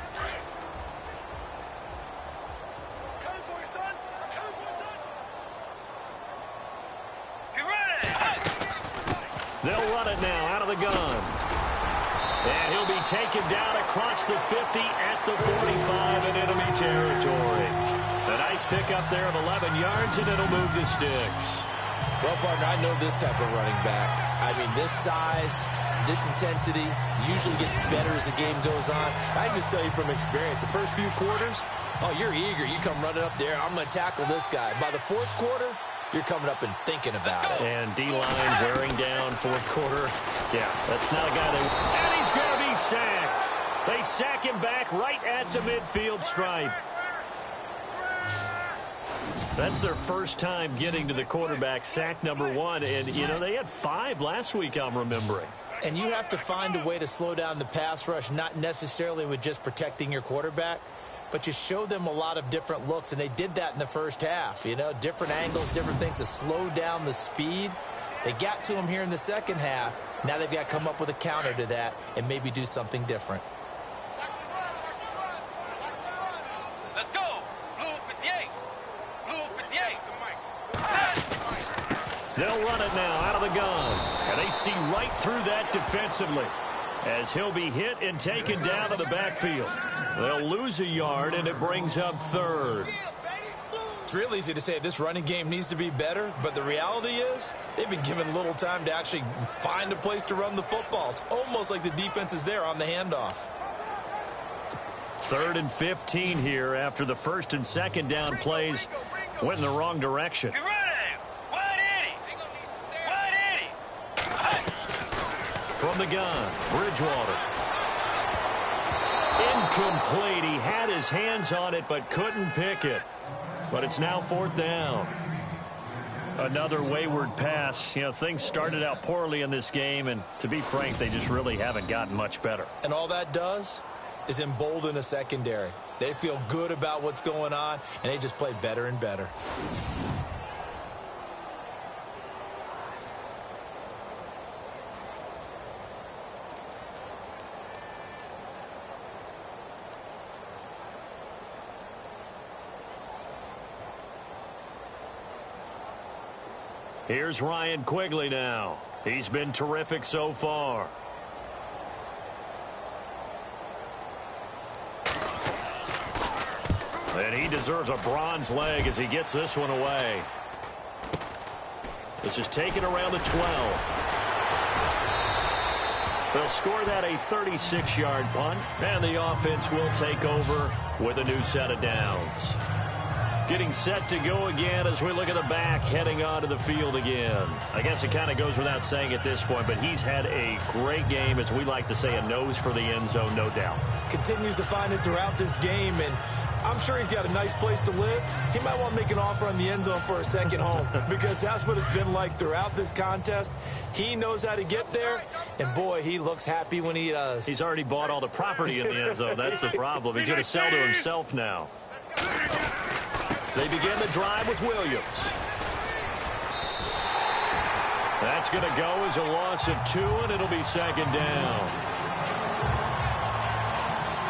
They'll run it now out of the gun. And he'll be taken down across the 50 at the 45 in enemy territory. A nice pickup there of 11 yards, and it'll move the sticks. Well, partner, I know this type of running back. I mean, this size, this intensity usually gets better as the game goes on. I just tell you from experience, the first few quarters, oh, you're eager. You come running up there, I'm going to tackle this guy. By the 4th quarter, you're coming up and thinking about it. And D-line wearing down 4th quarter. Yeah, that's not a guy that... And he's going to be sacked. They sack him back right at the midfield stripe. That's their first time getting to the quarterback, sack #1. And, you know, they had 5 last week, I'm remembering. And you have to find a way to slow down the pass rush, not necessarily with just protecting your quarterback, but you show them a lot of different looks, and they did that in the 1st half. You know, different angles, different things to slow down the speed. They got to him here in the 2nd half. Now they've got to come up with a counter to that and maybe do something different. They'll run it now out of the gun. And they see right through that defensively as he'll be hit and taken down to the backfield. They'll lose a yard, and it brings up third. It's real easy to say this running game needs to be better, but the reality is they've been given little time to actually find a place to run the football. It's almost like the defense is there on the handoff. 3rd and 15 here after the first and second down plays went in the wrong direction. From the gun, Bridgewater. Incomplete. He had his hands on it but couldn't pick it. But it's now 4th down. Another wayward pass. You know, things started out poorly in this game, and to be frank, they just really haven't gotten much better. And all that does is embolden a secondary. They feel good about what's going on, and they just play better and better. Here's Ryan Quigley now. He's been terrific so far. And he deserves a bronze leg as he gets this one away. This is taken around the 12. They'll score that a 36-yard punt, and the offense will take over with a new set of downs. Getting set to go again as we look at the back heading onto the field again. I guess it kind of goes without saying at this point, but he's had a great game, as we like to say, a nose for the end zone, no doubt. Continues to find it throughout this game, and I'm sure he's got a nice place to live. He might want to make an offer on the end zone for a second home because that's what it's been like throughout this contest. He knows how to get there, and boy, he looks happy when he does. He's already bought all the property in the end zone. That's the problem. He's going to sell to himself now. They begin the drive with Williams. That's going to go as a loss of 2, and it'll be 2nd down.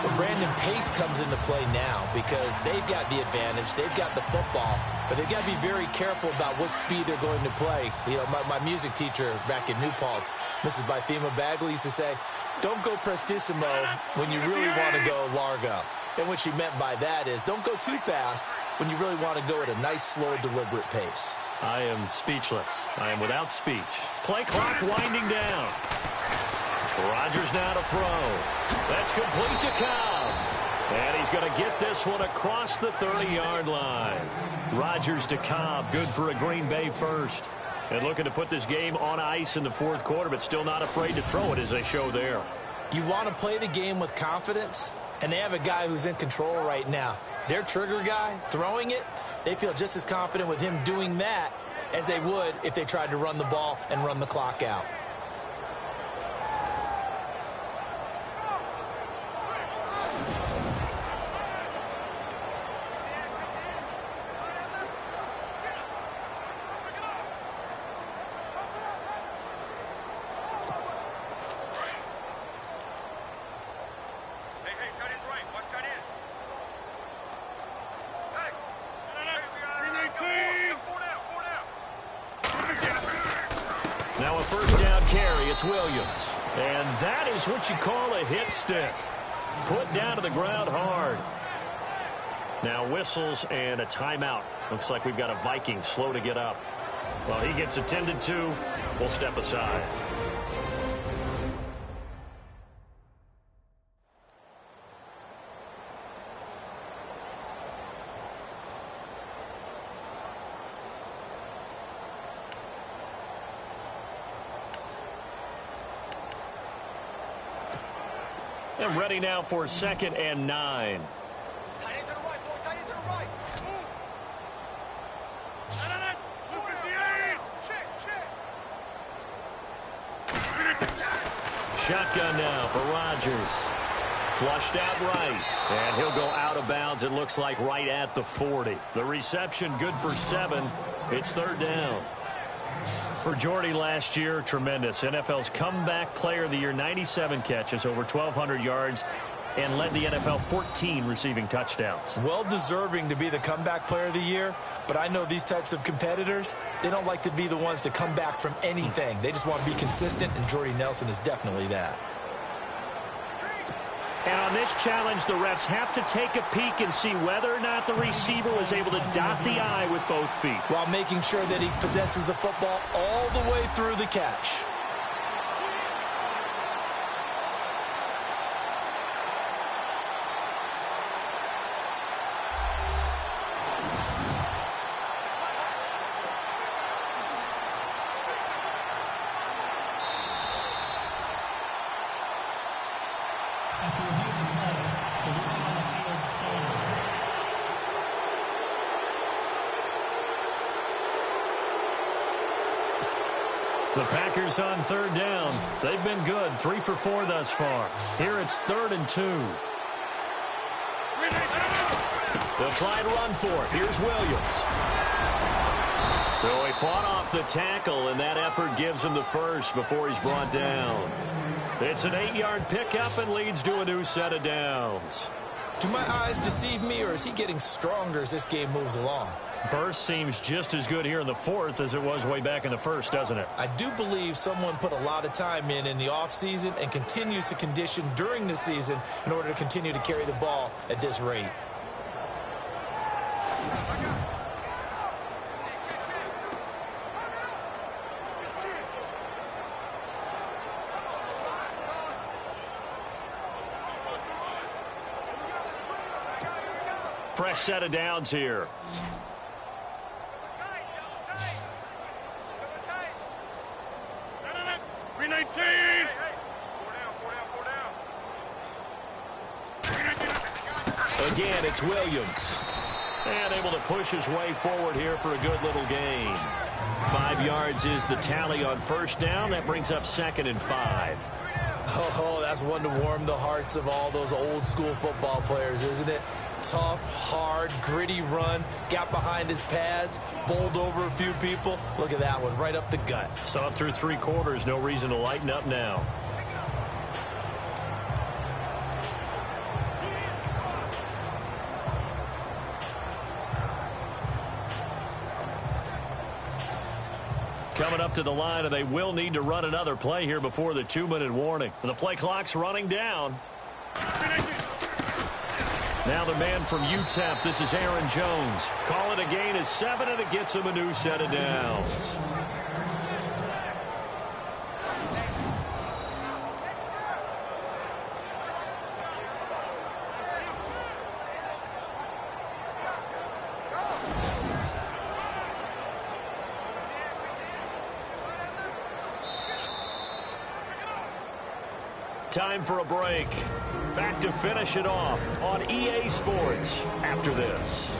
Well, Brandon, pace comes into play now because they've got the advantage. They've got the football, but they've got to be very careful about what speed they're going to play. You know, my music teacher back in New Paltz, Mrs. Bythema Bagley, used to say, don't go prestissimo when you really want to go largo. And what she meant by that is don't go too fast when you really want to go at a nice, slow, deliberate pace. I am speechless. I am without speech. Play clock winding down. Rodgers now to throw. That's complete to Cobb. And he's going to get this one across the 30-yard line. Rodgers to Cobb, good for a Green Bay first. And looking to put this game on ice in the 4th quarter, but still not afraid to throw it as they show there. You want to play the game with confidence, and they have a guy who's in control right now. Their trigger guy throwing it, they feel just as confident with him doing that as they would if they tried to run the ball and run the clock out. Now a 1st down carry. It's Williams. And that is what you call a hit stick. Put down to the ground hard. Now whistles and a timeout. Looks like we've got a Vikings slow to get up. Well, he gets attended to. We'll step aside. And ready now for 2nd and 9. Tight end to the right, boy. Tight end to the right. Move. Check. Shotgun now for Rodgers. Flushed out right. And he'll go out of bounds, it looks like, right at the 40. The reception good for 7. It's 3rd down. For Jordy last year, tremendous. NFL's comeback player of the year, 97 catches, over 1,200 yards. and led the NFL 14 receiving touchdowns. Well deserving to be the comeback player of the year, but I know these types of competitors, they don't like to be the ones to come back from anything. They just want to be consistent, and Jordy Nelson is definitely that. And on this challenge, the refs have to take a peek and see whether or not the receiver was able to dot the I with both feet, while making sure that he possesses the football all the way through the catch. After reviewing the play, the ruling on the field stands. The Packers on 3rd down. They've been good, 3 for 4 thus far. Here it's 3rd and 2. They'll try and run for it. Here's Williams. So he fought off the tackle, and that effort gives him the first before he's brought down. It's an 8-yard pickup and leads to a new set of downs. Do my eyes deceive me, or is he getting stronger as this game moves along? Burst seems just as good here in the 4th as it was way back in the 1st, doesn't it? I do believe someone put a lot of time in the offseason and continues to condition during the season in order to continue to carry the ball at this rate. Fresh set of downs here. Again, it's Williams. And able to push his way forward here for a good little gain. 5 yards is the tally on 1st down. That brings up 2nd and 5. Oh, that's one to warm the hearts of all those old school football players, isn't it? Tough, hard, gritty run, got behind his pads, bowled over a few people. Look at that one, right up the gut. Saw it through 3 quarters, no reason to lighten up now. Coming up to the line, and they will need to run another play here before the 2-minute warning. The play clock's running down. Now the man from UTEP, this is Aaron Jones. Call it a gain of 7, and it gets him a new set of downs. Time for a break. Back to finish it off on EA Sports after this.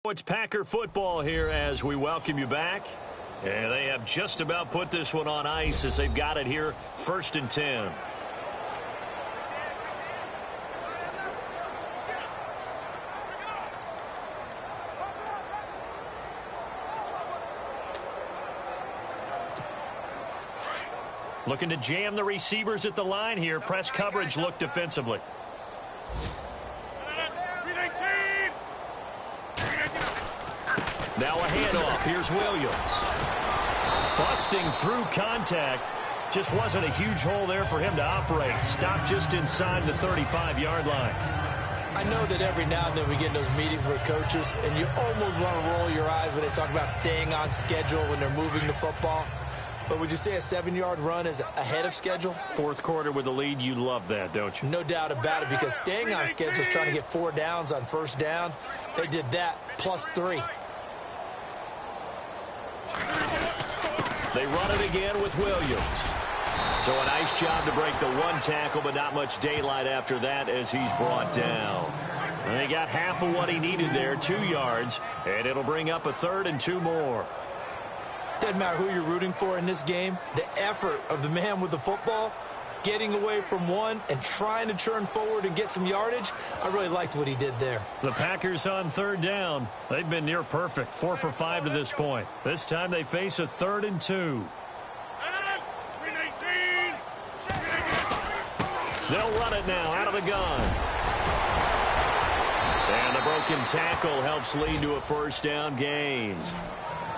It's Packer football here as we welcome you back. And they have just about put this one on ice as they've got it here, 1st and 10. Looking to jam the receivers at the line here. Press coverage look defensively. Now a handoff. Here's Williams. Busting through contact. Just wasn't a huge hole there for him to operate. Stopped just inside the 35-yard line. I know that every now and then we get in those meetings with coaches, and you almost want to roll your eyes when they talk about staying on schedule when they're moving the football. But would you say a 7-yard run is ahead of schedule? 4th quarter with the lead, you love that, don't you? No doubt about it, because staying on schedule is trying to get 4 downs on 1st down. They did that, plus 3. They run it again with Williams. So a nice job to break the 1 tackle, but not much daylight after that as he's brought down. And they got half of what he needed there, 2 yards, and it'll bring up a 3rd and 2 more. Doesn't matter who you're rooting for in this game. The effort of the man with the football getting away from one and trying to turn forward and get some yardage. I really liked what he did there. The Packers on third down. They've been near perfect, 4 for 5 to this point. This time they face a 3rd and 2. They'll run it now out of the gun. And the broken tackle helps lead to a first down gain.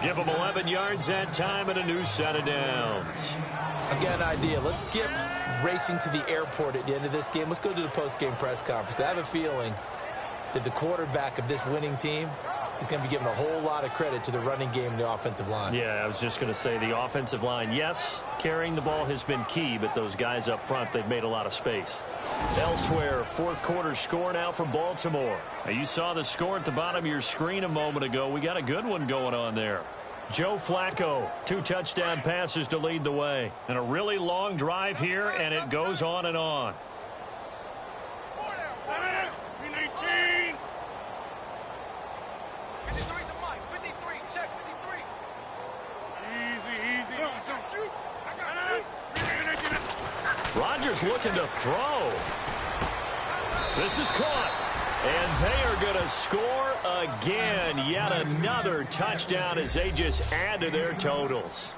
Give them 11 yards that time and a new set of downs. I've got an idea. Let's skip racing to the airport at the end of this game. Let's go to the post-game press conference. I have a feeling that the quarterback of this winning team is going to be giving a whole lot of credit to the running game and the offensive line. Yeah, I was just going to say the offensive line. Yes, carrying the ball has been key, but those guys up front, they've made a lot of space. Elsewhere, fourth quarter score now for Baltimore. Now, you saw the score at the bottom of your screen a moment ago. We got a good one going on there. Joe Flacco, 2 touchdown passes to lead the way. And a really long drive here, and it goes on and on. Rodgers looking to throw. This is caught. And they are going to score again. Yet another touchdown as they just add to their totals.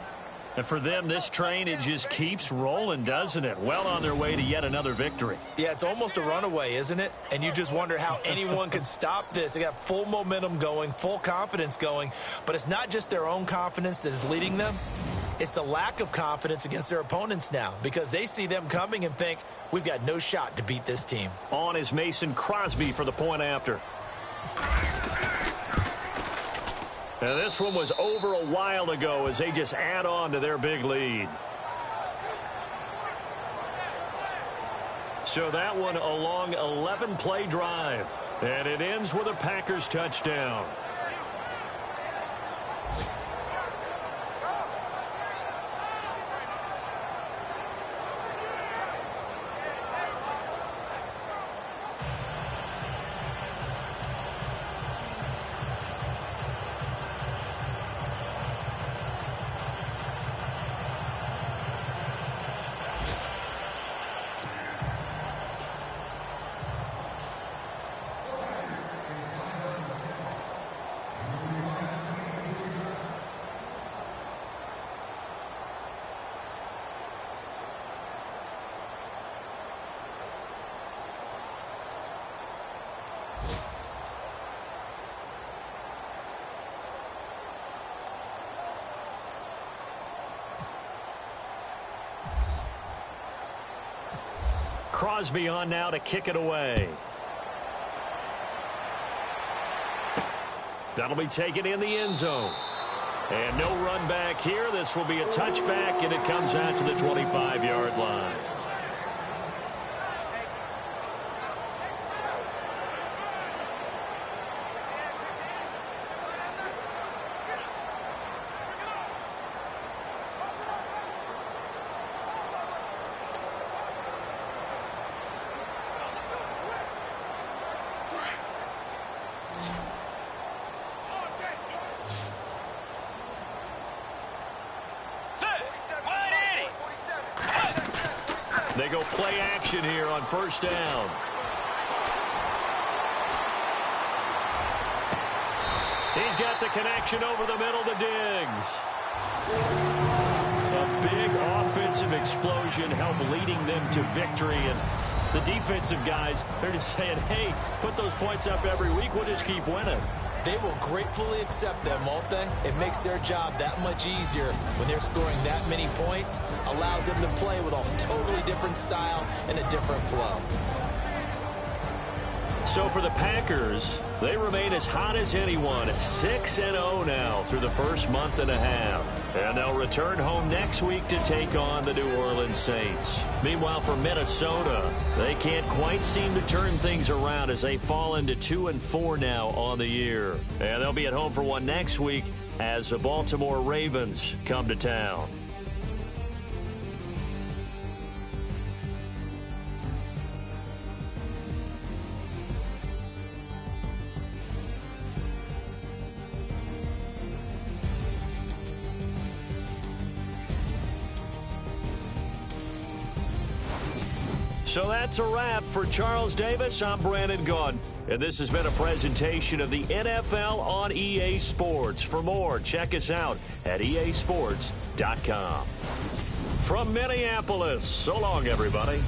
And for them, this train, it just keeps rolling, doesn't it? Well on their way to yet another victory. Yeah, it's almost a runaway, isn't it? And you just wonder how anyone could stop this. They got full momentum going, full confidence going. But it's not just their own confidence that is leading them. It's the lack of confidence against their opponents now because they see them coming and think, we've got no shot to beat this team. On is Mason Crosby for the point after. And this one was over a while ago as they just add on to their big lead. So that one a long 11-play drive. And it ends with a Packers touchdown. Crosby on now to kick it away. That'll be taken in the end zone. And no run back here. This will be a touchback, and it comes out to the 25-yard line. They go play action here on first down. He's got the connection over the middle to Diggs. A big offensive explosion helped leading them to victory. And the defensive guys, they're just saying, hey, put those points up every week. We'll just keep winning. They will gratefully accept them, won't they? It makes their job that much easier when they're scoring that many points. Allows them to play with a totally different style and a different flow. So for the Packers, they remain as hot as anyone, 6-0 now through the first month and a half. And they'll return home next week to take on the New Orleans Saints. Meanwhile, for Minnesota, they can't quite seem to turn things around as they fall into 2-4 now on the year. And they'll be at home for one next week as the Baltimore Ravens come to town. So that's a wrap. For Charles Davis, I'm Brandon Gaudin. And this has been a presentation of the NFL on EA Sports. For more, check us out at easports.com. From Minneapolis, so long, everybody.